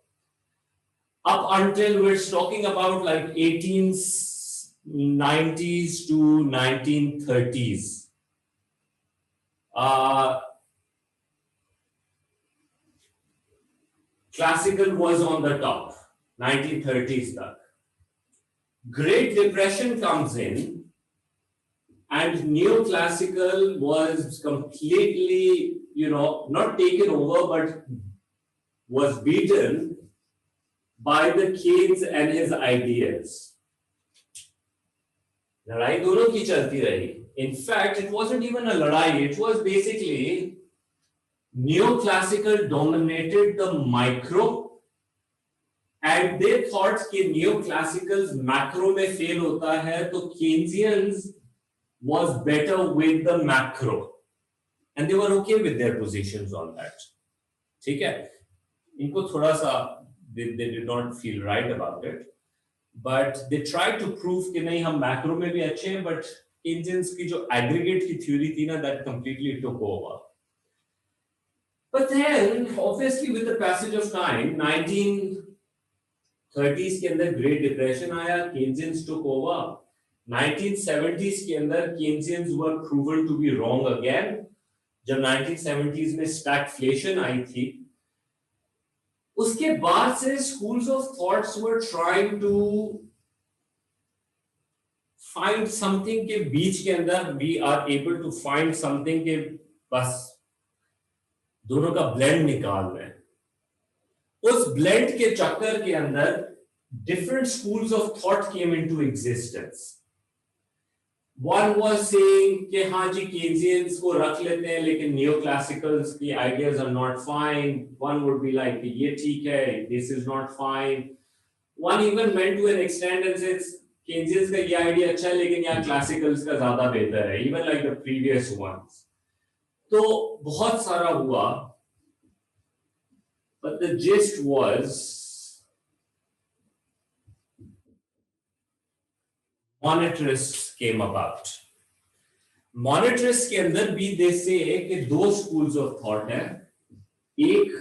Up until we're talking about like 1890s to 1930s. Classical was on the top, 1930s तक. Great Depression comes in, and neoclassical was completely, not taken over, but was beaten by the Keynes and his ideas. लड़ाई दोनों की चलती रही. In fact, it wasn't even a लड़ाई. It was basically neoclassical dominated the micro, and they thought कि neoclassicals macro में fail होता है, तो Keynesians was better with the macro, and they were okay with their positions on that. ठीक है? इनको थोड़ा सा they did not feel right about it, but they tried to prove कि नहीं हम macro में भी अच्छे हैं, but Keynesians की जो aggregate की theory थी ना, that completely took over. But then, obviously, with the passage of time, 1930s के अंदर Great Depression आया, Keynesians took over. 1970s के अंदर Keynesians were proven to be wrong again. जब 1970s में stagflation आई थी, उसके बाद से schools of thoughts were trying to find something के बीच के अंदर we are able to find something के बस दोनों का blend निकाल रहे हैं. उस blend के चक्कर के अंदर different schools of thought came into existence. One was saying कि हाँ जी Keynesians को रख लेते हैं लेकिन neoclassicals की ideas are not fine. One would be like ये ठीक है, this is not fine. One even went to an extent and says Keynesians का ये idea अच्छा है लेकिन यहाँ classicals का ज़्यादा बेहतर है, even like the previous ones. तो बहुत सारा हुआ, but the gist was monetarists came about. Monetarists के अंदर भी they say कि दो schools of thought हैं, एक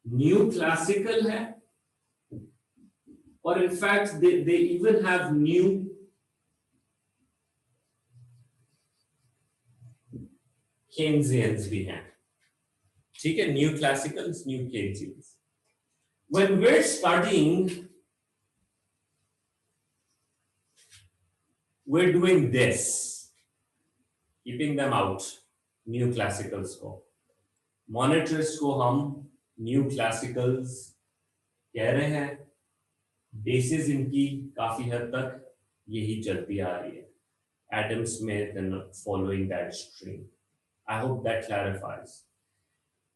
new classical है, or in fact they even have new Keynesians भी हैं. ठीक है, new classicals, new Keynesians. When we're studying, we're doing this, keeping them out, new classicals को. Monetarists को हम new classicals कह रहे हैं. Basis इनकी काफी हद तक यही चलती आ रही है. Adam Smith and following that stream. I hope that clarifies.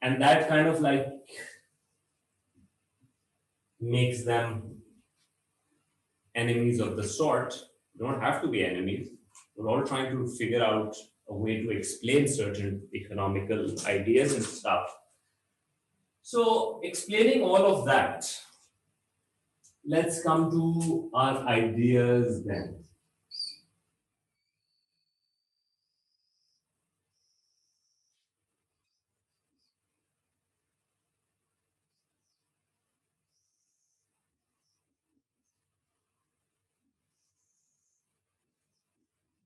And that kind of like makes them enemies of the sort. You don't have to be enemies. We're all trying to figure out a way to explain certain economical ideas and stuff. So, explaining all of that, let's come to our ideas then.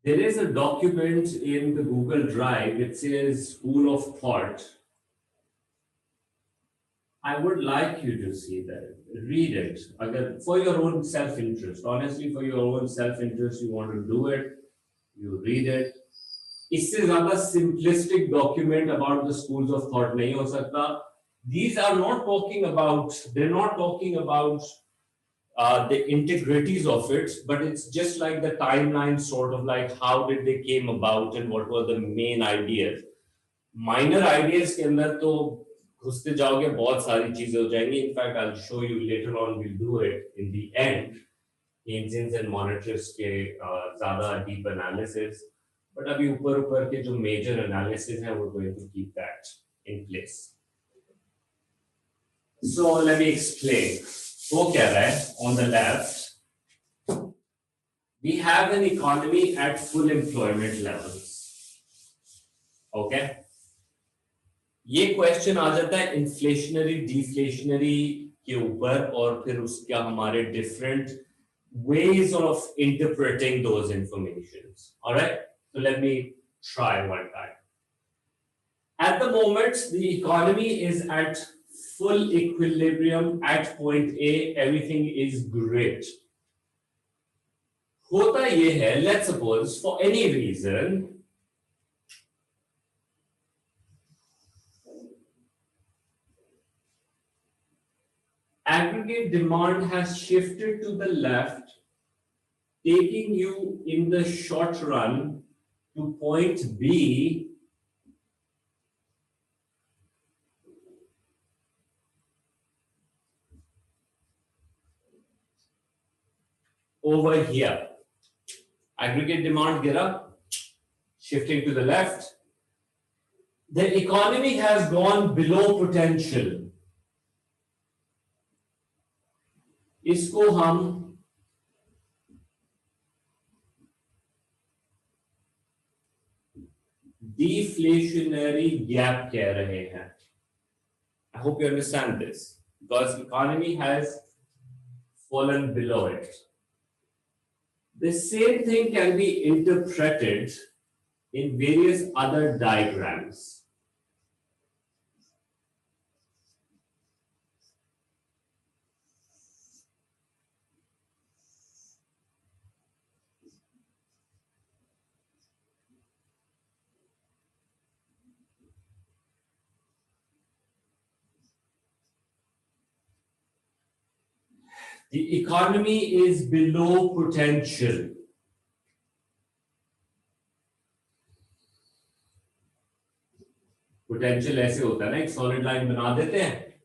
There is a document in the Google Drive which says School of Thought. I would like you to see that, read it. Again, for your own self-interest. Honestly, for your own self-interest, you want to do it, you read it. इससे ज़्यादा simplistic document about the schools of thought नहीं हो सकता. These are not talking about, they're not talking about the integrities of it, but it's just like the timeline, sort of like how did they came about and what were the main ideas. Minor ideas के अंदर तो घुसते जाओगे बहुत सारी चीजें हो जाएंगी. In fact, I'll show you later on. We'll do it in the end. Keynesians and monetarists के ज़्यादा deep analysis. But अभी ऊपर ऊपर के जो major analysis हैं, we're going to keep that in place. So let me explain. वो क्या रहा है? On the left, we have an economy at full employment levels. Okay? ये क्वेश्चन आ जाता है इन्फ्लेशनरी डिफ्लेशनरी के ऊपर और फिर उसका हमारे different ways of interpreting those informations. All right, so let me try one time. At the moment, the economy is at full equilibrium at point A. Everything is great. होता ये है, let's suppose for any reason aggregate demand has shifted to the left, taking you in the short run to point B. Over here. Aggregate demand gira, shifting to the left. The economy has gone below potential. इसको हम deflationary gap कह रहे हैं. I hope you understand this, because economy has fallen below it. The same thing can be interpreted in various other diagrams. The economy is below potential. Potential ऐसे होता है ना, एक solid line बना देते हैं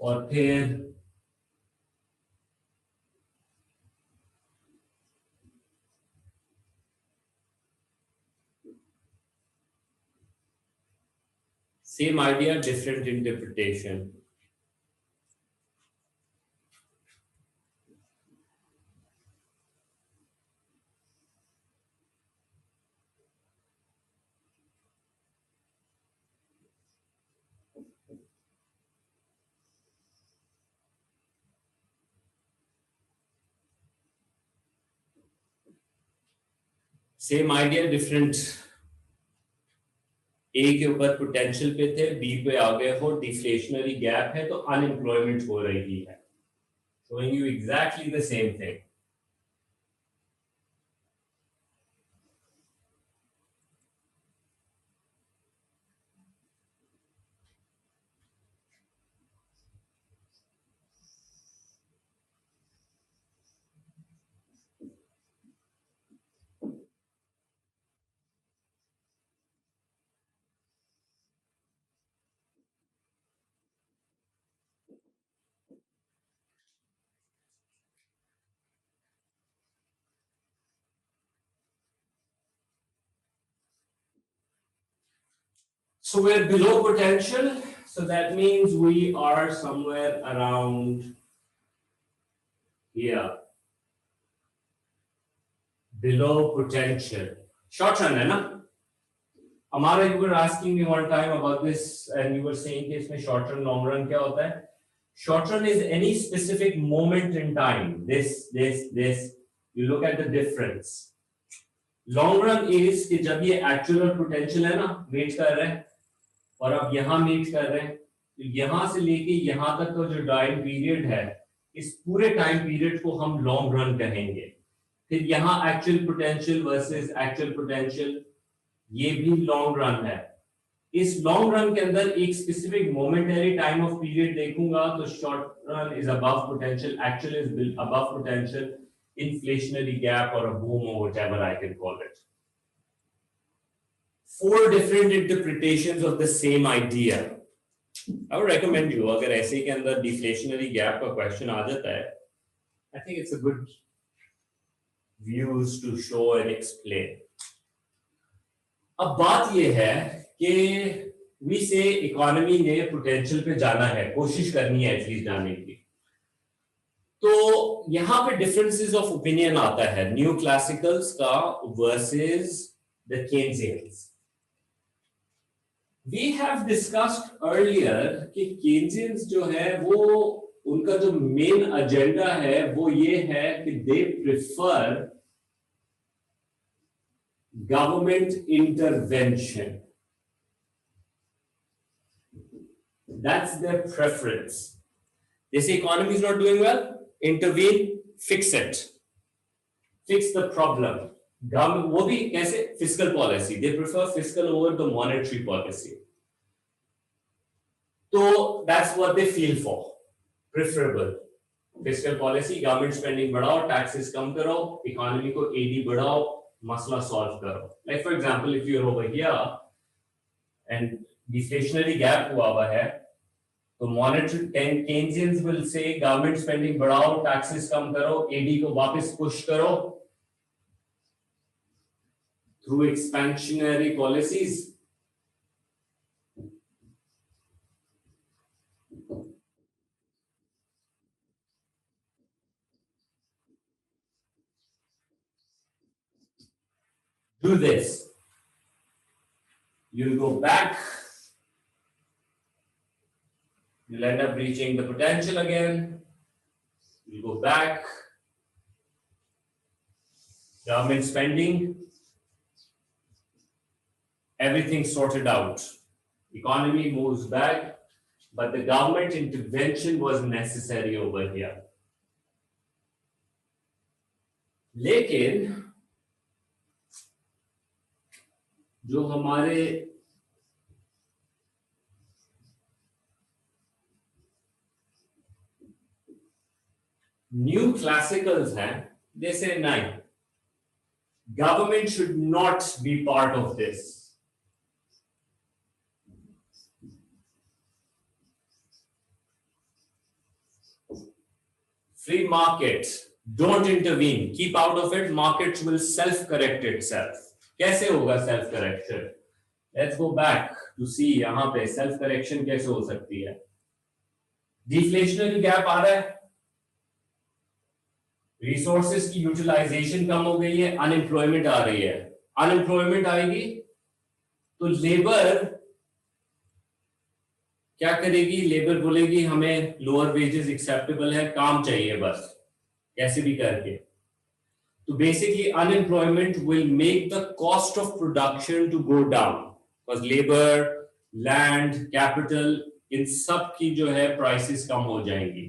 और फिर same idea, different interpretation. Same idea different. A के ऊपर पोटेंशियल पे थे, बी पे आ गए हो, डिफ्लेशनरी गैप है तो अनएम्प्लॉयमेंट हो रही है. Showing you exactly the same thing. So we're below potential. So that means we are somewhere around here, below potential. Short run है ना? Amara, you were asking me one time about this and you were saying कि इसमें short run, long run क्या होता है? Short run is any specific moment in time. This. You look at the difference. Long run is कि जब ये actual और potential है ना, meet कर रहे हैं और अब यहाँ meet कर रहे हैं, तो यहाँ से लेके यहाँ तक का जो time period है, इस पूरे time period को हम long run कहेंगे. फिर यहाँ actual potential versus actual potential, ये भी long run है. इस long run के अंदर एक specific momentary time of period देखूंगा तो short run is above potential, actual is above potential, inflationary gap or a boom or whatever I can call it. 4 different interpretations of the same idea. I would recommend you, अगर ऐसे के अंदर deflationary gap का question आ जाता है, I think it's a good views to show and explain. अब बात ये है कि we say economy ने potential पे जाना है, कोशिश करनी है एटलीस्ट जाने की. तो यहाँ पे differences of opinion आता है न्यू क्लासिकल्स का versus the Keynesians. We have discussed earlier कि Keynesians जो है वो उनका जो main agenda है वो ये है कि they prefer government intervention. That's their preference. They say economy is not doing well, intervene, fix it, fix the problem. Government, वो भी कैसे? Fiscal policy. They prefer fiscal over the monetary policy. So that's what they feel for. Preferable. Fiscal policy, government spending बढ़ाओ, taxes कम करो, economy को AD बढ़ाओ, मसला solve करो. Like for example, if you're over here and deflationary gap हुआ हुआ है, तो monetary Keynesians will say government spending बढ़ाओ, taxes कम करो, AD को वापस push करो through expansionary policies. Do this. You'll go back. You'll end up reaching the potential again. You'll go back. Government spending. Everything sorted out. Economy moves back, but the government intervention was necessary over here. लेकिन जो हमारे new classicals हैं, they say नहीं, government should not be part of this. Free market, don't intervene, keep out of it, markets will self-correct itself. कैसे होगा self correction? Let's go back to see यहाँ पे self correction कैसे हो सकती है. Deflationary gap आ रहा है, resources की utilization कम हो गई है, unemployment आ रही है. Unemployment आएगी तो labor क्या करेगी? लेबर बोलेगी हमें लोअर वेजेस एक्सेप्टेबल है, काम चाहिए बस कैसे भी करके. तो basically unemployment will make the cost of production to go down because labour, land, capital, इन सब की जो है प्राइसेस कम हो जाएंगी.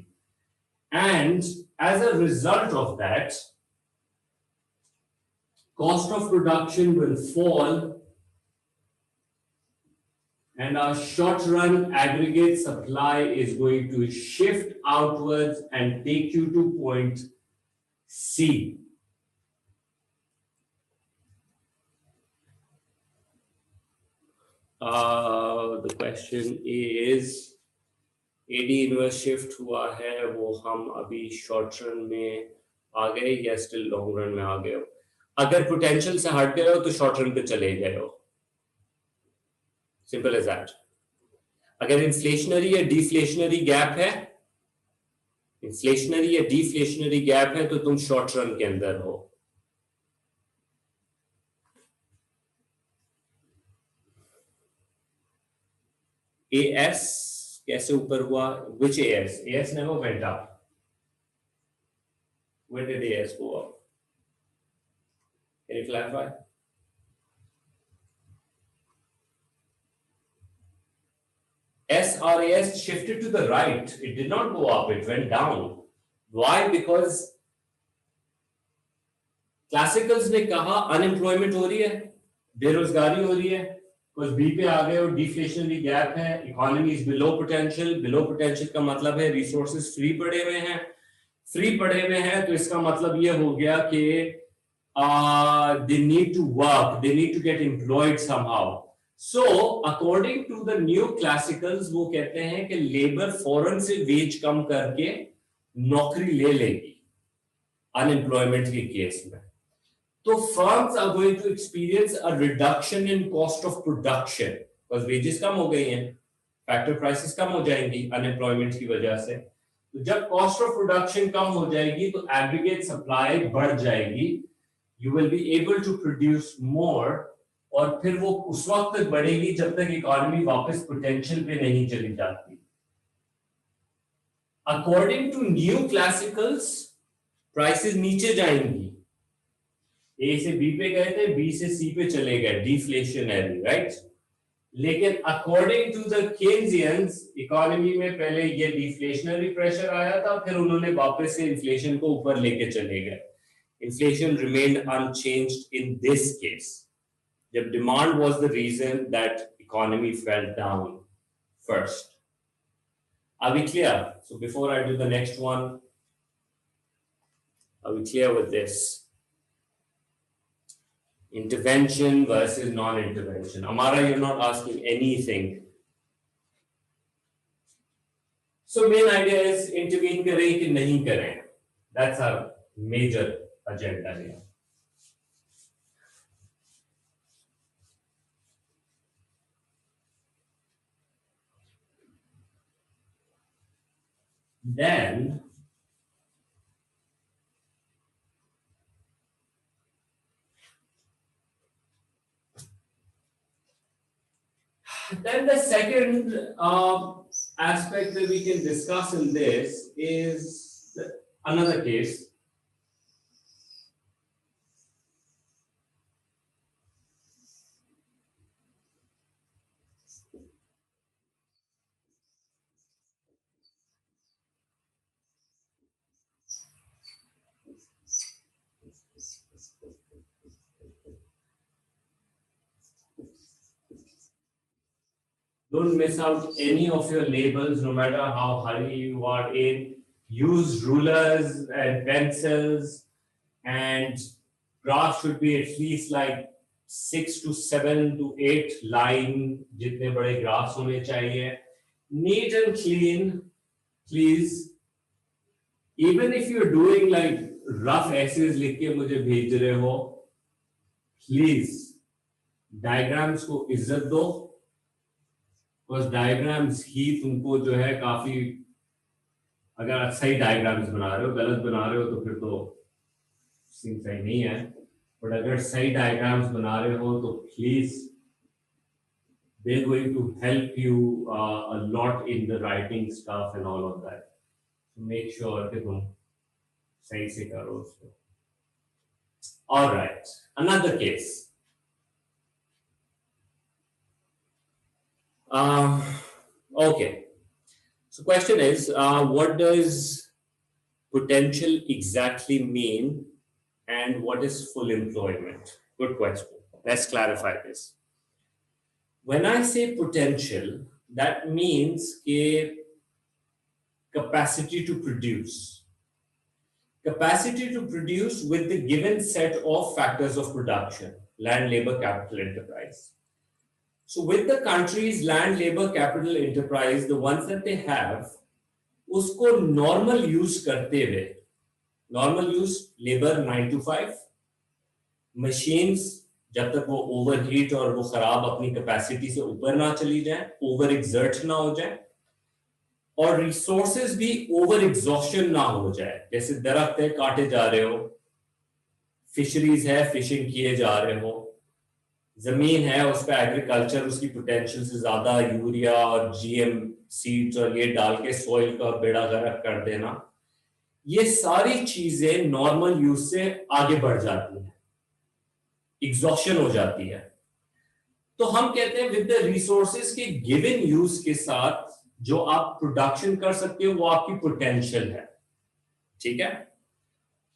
And as a result of that cost of production will fall and our short run aggregate supply is going to shift outwards and take you to point C. The question is AD inverse shift हुआ है, वो हम अभी short run में आ गए या still long run में आ गए हो? अगर potential से हट गए हो तो short run पे चले गए हो. Simple as that. अगर इन्फ्लेशनरी या डिफ्लेशनरी गैप है, इन्फ्लेशनरी या डिफ्लेशनरी गैप है तो तुम शॉर्ट रन के अंदर हो। एएस कैसे ऊपर हुआ? Which AS? AS never went up. Where did AS go up? Can you clarify? SRAS shifted to the right. It did not go up, it went down. Why? Because classicals ने कहा unemployment हो रही है, बेरोजगारी हो रही है, कुछ बी पे आ गए और डिफ्लेशनरी गैप है, economy is below potential. Below potential का मतलब है रिसोर्सेज फ्री पड़े हुए हैं, फ्री पड़े हुए हैं तो इसका मतलब ये हो गया कि they need to work, they need to get employed somehow. So according to the new classicals वो कहते हैं कि लेबर फौरन से वेज कम करके नौकरी ले लेगी अनएम्प्लॉयमेंट के केस में। तो firms are going to experience a reduction in cost of production because wages कम हो गई हैं, फैक्टर प्राइसेस कम हो जाएंगी अनएम्प्लॉयमेंट की वजह से। तो जब कॉस्ट ऑफ प्रोडक्शन कम हो जाएगी तो एग्रीगेट सप्लाई बढ़ जाएगी, you will be able to produce more, और फिर वो उस वक्त तक बढ़ेगी जब तक इकोनॉमी वापस पोटेंशियल पे नहीं चली जाती। According to new classicals prices नीचे जाएंगी, ए से बी पे गए थे, बी से सी पे चले गए, डिफ्लेशनरी, राइट। लेकिन अकॉर्डिंग टू द केन्जियंस इकोनॉमी में पहले ये डिफ्लेशनरी प्रेशर आया था, फिर उन्होंने वापस से इन्फ्लेशन को ऊपर लेके चले गए। Inflation remained unchanged in this case, जब demand was the reason that economy fell down first. Are we clear? So before I do the next one, are we clear with this? Intervention versus non-intervention. Amara, you're not asking anything. So main idea is intervene करें कि नहीं करें. That's our major agenda here. Then the second aspect that we can discuss in this is another case. Don't miss out any of your labels, no matter how hurry you are in. Use rulers and pencils, and graph should be at least like 6 to 7 to 8 line. जितने बड़े graphs होने चाहिए. Neat and clean, please. Even if you're doing like rough essays लिख के मुझे भेज रहे हो, please diagrams को इज्जत दो, because diagrams ही तुमको जो है काफी, अगर सही diagrams बना रहे हो, गलत बना रहे हो तो फिर तो सही नहीं है, but अगर सही diagrams बना रहे हो तो please they're going to help you a lot in the writing stuff and all of that. So make sure कि तुम सही से करो उसको. All right, another case. Okay. So question is, what does potential exactly mean and what is full employment? Good question. Let's clarify this. When I say potential, that means capacity to produce. Capacity to produce with the given set of factors of production, land, labor, capital, enterprise. So with the country's land, labor, capital, enterprise, the ones that they have, उसको normal use करते हुए, normal use labor 9 to 5, machines जब तक वो overheat और वो खराब अपनी कैपेसिटी से ऊपर ना चली जाए, ओवर एग्जर्ट ना हो जाए, और रिसोर्सेज भी ओवर एग्जॉस्शन ना हो जाए। जैसे दरख्त है, काटे जा रहे हो, फिशरीज है, फिशिंग किए जा रहे हो, जमीन है, उस पर एग्रीकल्चर उसकी पोटेंशियल से ज्यादा यूरिया और जीएम सीड्स और ये डाल के सॉइल का बेड़ा गर्क कर देना, ये सारी चीजें नॉर्मल यूज से आगे बढ़ जाती हैं, एग्जॉशन हो जाती है। तो हम कहते हैं विद द रिसोर्सेज के गिवन यूज के साथ जो आप प्रोडक्शन कर सकते हो वो आपकी पोटेंशियल है, ठीक है।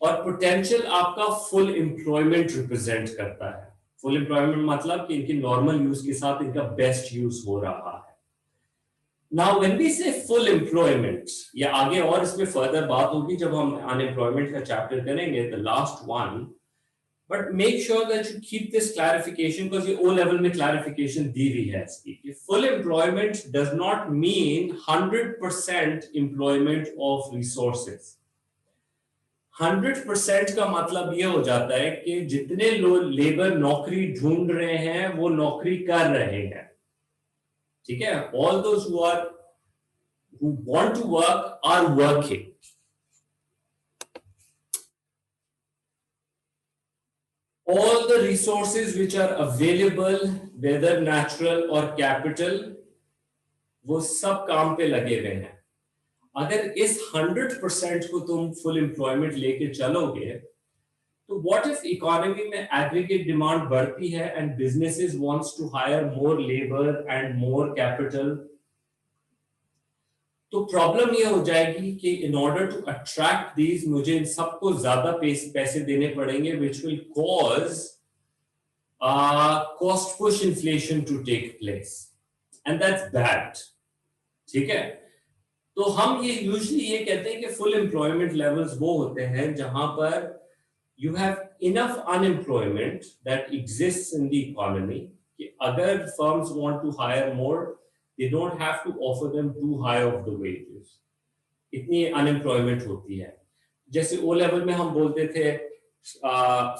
और पोटेंशियल आपका फुल एम्प्लॉयमेंट रिप्रेजेंट करता है। फुल एम्प्लॉयमेंट मतलब कि इनकी नॉर्मल यूज के साथ इनका बेस्ट यूज हो रहा है। नाउ व्हेन वी से फुल एम्प्लॉयमेंट, या आगे और इसमें फर्दर बात होगी जब हम अनएम्प्लॉयमेंट का चैप्टर करेंगे, the last one, but make sure that you keep this clarification, because ये ओ लेवल में क्लैरिफिकेशन दी हुई है इसकी कि full employment does not mean 100% employment of resources. 100% का मतलब ये हो जाता है कि जितने लोग लेबर नौकरी ढूंढ रहे हैं वो नौकरी कर रहे हैं, ठीक है। All those who want to work are working. All the resources which are available, whether natural or capital, वो सब काम पे लगे हुए हैं। अगर इस 100% को तुम फुल एम्प्लॉयमेंट लेके चलोगे तो व्हाट इफ इकोनॉमी में एग्रीगेट डिमांड बढ़ती है and businesses wants to hire more labour and more capital, तो प्रॉब्लम ये हो जाएगी कि in order to attract these मुझे इन सबको ज्यादा पैसे देने पड़ेंगे, which will cause cost push inflation to take place, and that's bad, ठीक है। तो हम ये यूजुअली ये कहते हैं कि फुल एम्प्लॉयमेंट लेवल्स वो होते हैं जहां पर you have enough unemployment that exists in the economy कि अगर firms want to hire more, they don't have to offer them too high of the wages, इतनी unemployment होती है। जैसे ओ लेवल में हम बोलते थे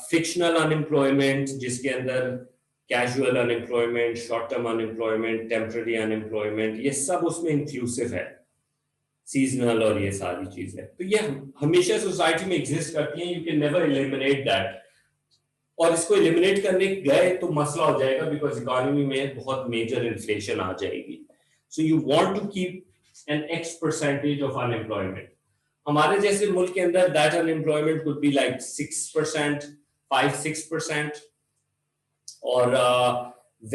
fictional unemployment, जिसके अंदर casual unemployment, short term unemployment, temporary unemployment, ये सब उसमें inclusive है, सीजनल और ये सारी चीजें। तो ये हमेशा सोसाइटी में एग्जिस्ट करती हैं, you can never eliminate that. और इसको एलिमिनेट करने गए तो मसला हो जाएगा, बिकॉज इकोनॉमी में बहुत मेजर इन्फ्लेशन आ जाएगी। So you want to keep an X percentage of unemployment. हमारे जैसे मुल्क के अंदर that unemployment could be like 6%, 5-6%, और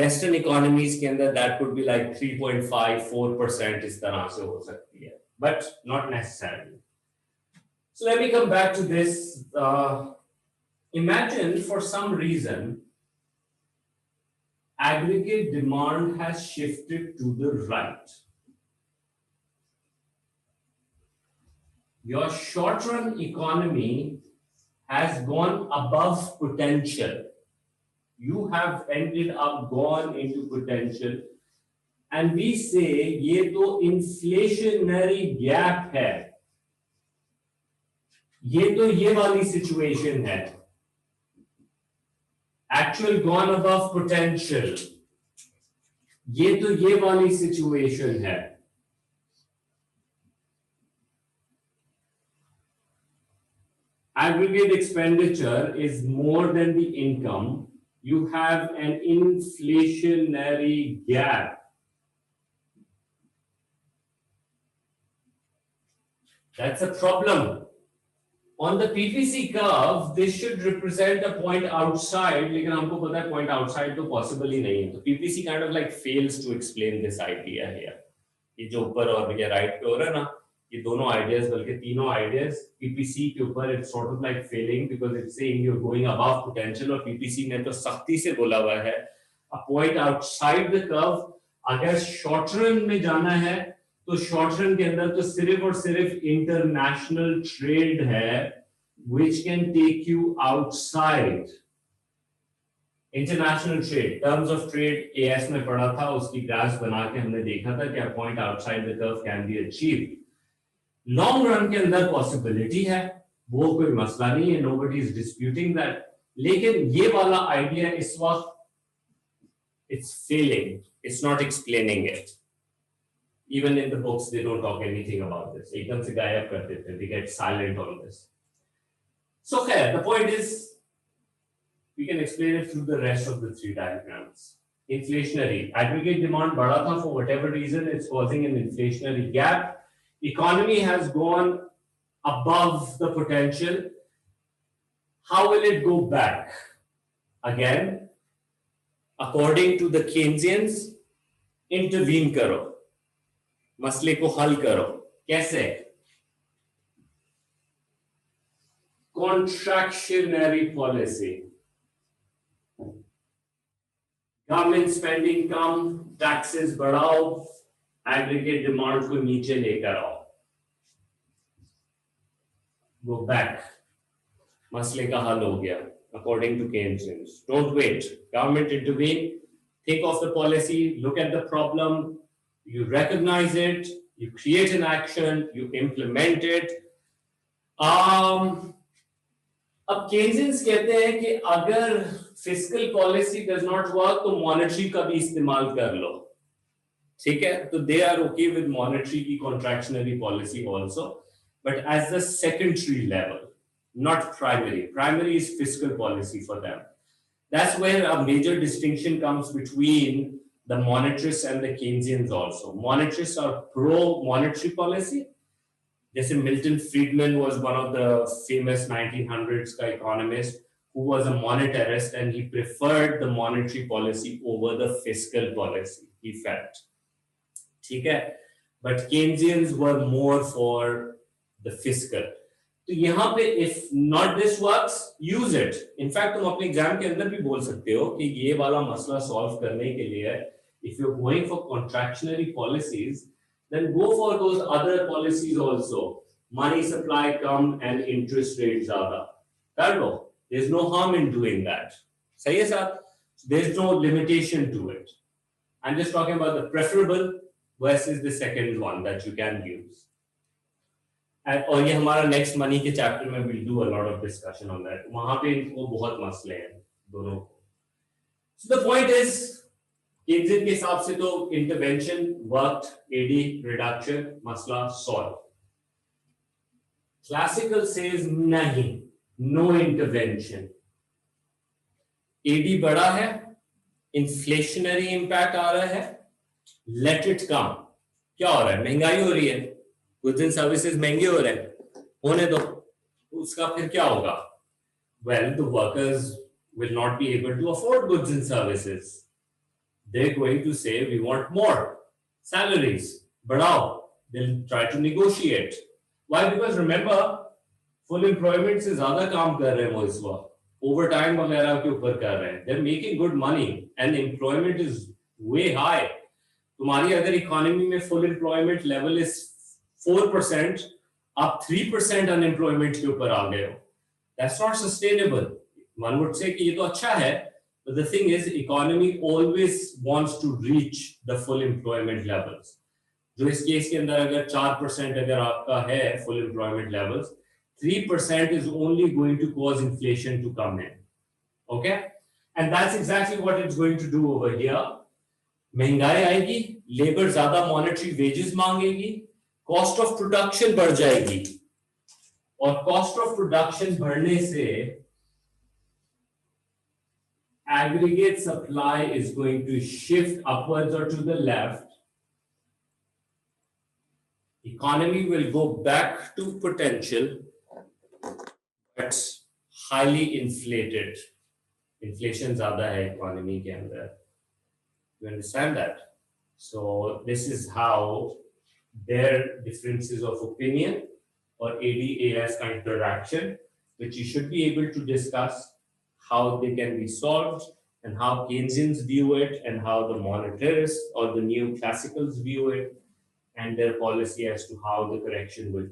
वेस्टर्न इकोनॉमीज के अंदर दैट कुड बी लाइक 3.5-4%, इस तरह से हो सकती है, but not necessarily. So let me come back to this. Imagine for some reason aggregate demand has shifted to the right. Your short-run economy has gone above potential. You have ended up gone into potential. And we say ये तो inflationary gap है, ये तो ये वाली situation है, actual gone above potential, ये तो ये वाली situation है। Aggregate expenditure is more than the income. You have an inflationary gap. That's a problem. On the PPC curve, this should represent a point outside, लेकिन हमको पता है point outside तो possible ही नहीं है। तो PPC kind of like fails to explain this idea here. ये जो ऊपर और ये right पे हो रहा है ना, ये दोनों ideas, बल्कि तीनों ideas PPC के ऊपर it's sort of like failing because it's saying you're going above potential, और PPC ने तो सख्ती से बोला हुआ है a point outside the curve। अगर short run में जाना है तो शॉर्ट रन के अंदर तो सिर्फ और सिर्फ इंटरनेशनल ट्रेड है which can take you outside international trade। terms of trade AS में पढ़ा था, उसकी ग्राफ बना के हमने देखा था कि point outside the curve can be achieved। Long run के अंदर पॉसिबिलिटी है, वो कोई मसला नहीं है, nobody is disputing that, लेकिन ये वाला आइडिया इस वक्त it's failing, it's not explaining it. Even in the books they don't talk anything about this. एकदम से गायब कर देते हैं, they get silent on this. So khair, the point is we can explain it through the rest of the three diagrams. Inflationary, aggregate demand बढ़ा था for whatever reason, it's causing an inflationary gap. Economy has gone above the potential. How will it go back? Again, according to the Keynesians, intervene करो, मसले को हल करो. कैसे? Contractionary policy. Government spending कम, taxes बढ़ाओ, aggregate demand को नीचे लेकर आओ. Go back. मसले का हल हो गया, according to Keynesians. Don't wait. Government intervene. Think of the policy. Look at the problem. You recognize it. You create an action. You implement it. अब Keynesians कहते हैं कि अगर fiscal policy does not work, तो monetary का भी इस्तेमाल कर लो. ठीक है? तो they are okay with monetary की contractionary policy also, but as the secondary level. Not primary. Primary is fiscal policy for them. That's where a major distinction comes between the monetarists and the Keynesians also. Monetarists are pro-monetary policy. Jesse Milton Friedman was one of the famous 1900s economists who was a monetarist, and he preferred the monetary policy over the fiscal policy, he felt. Okay? But Keynesians were more for the fiscal. तो यहाँ पे if not this works, use it. In fact, तुम अपने exam के अंदर भी बोल सकते हो कि ये वाला मसला सॉल्व करने के लिए if you're going for contractionary policies, then go for those other policies also. Money supply come and interest rates ज़्यादा. कर लो. There's no harm in doing that. सही है साहब? There's no limitation to it. I'm just talking about the preferable versus the second one that you can use. और ये हमारा next money के chapter में we'll do a lot of discussion on that. वहां पे इनको बहुत मसले हैं दोनों को. So the point is, Keynesian के हिसाब से तो intervention worked, AD reduction, मसला solve. Classical says नहीं, no intervention. AD बड़ा है, inflationary impact आ रहा है, let it come. क्या हो रहा है? महंगाई हो रही है. Goods and services महंगे हो रहे हैं, होने दो. उसका फिर क्या होगा? Well, the workers will not be able to afford goods and services. They're going to say, we want more salaries. बढ़ाओ. They'll try to negotiate. Why? Because remember, full employment से ज़्यादा काम कर रहे हैं वो इस वक्त. Overtime वगैरह के ऊपर कर रहे हैं. They're making good money and employment is way high. तुम्हारी अगर economy में full employment level is 4%, आप 3% unemployment के ऊपर आ गए हो. That's not sustainable. One would say कि ये तो अच्छा है, but the thing is, economy always wants to reach the full employment levels. जो इस केस के अंदर अगर 4% अगर आपका है full employment levels, 3% is only going to cause inflation to come in. Okay? And that's exactly what it's going to do over here. महंगाई आएगी, labor ज़्यादा monetary wages मांगेगी, कॉस्ट ऑफ प्रोडक्शन बढ़ जाएगी, और कॉस्ट ऑफ प्रोडक्शन बढ़ने से aggregate supply is going to shift upwards or to the left. Economy will go back to potential, but highly inflated. Inflation ज़्यादा है economy के अंदर. You understand that? So this is how their differences of opinion or ADAS kind of interaction, which you should be able to discuss how they can be solved and how Keynesians view it and how the monetarists or the new classicals view it and their policy as to how the correction will take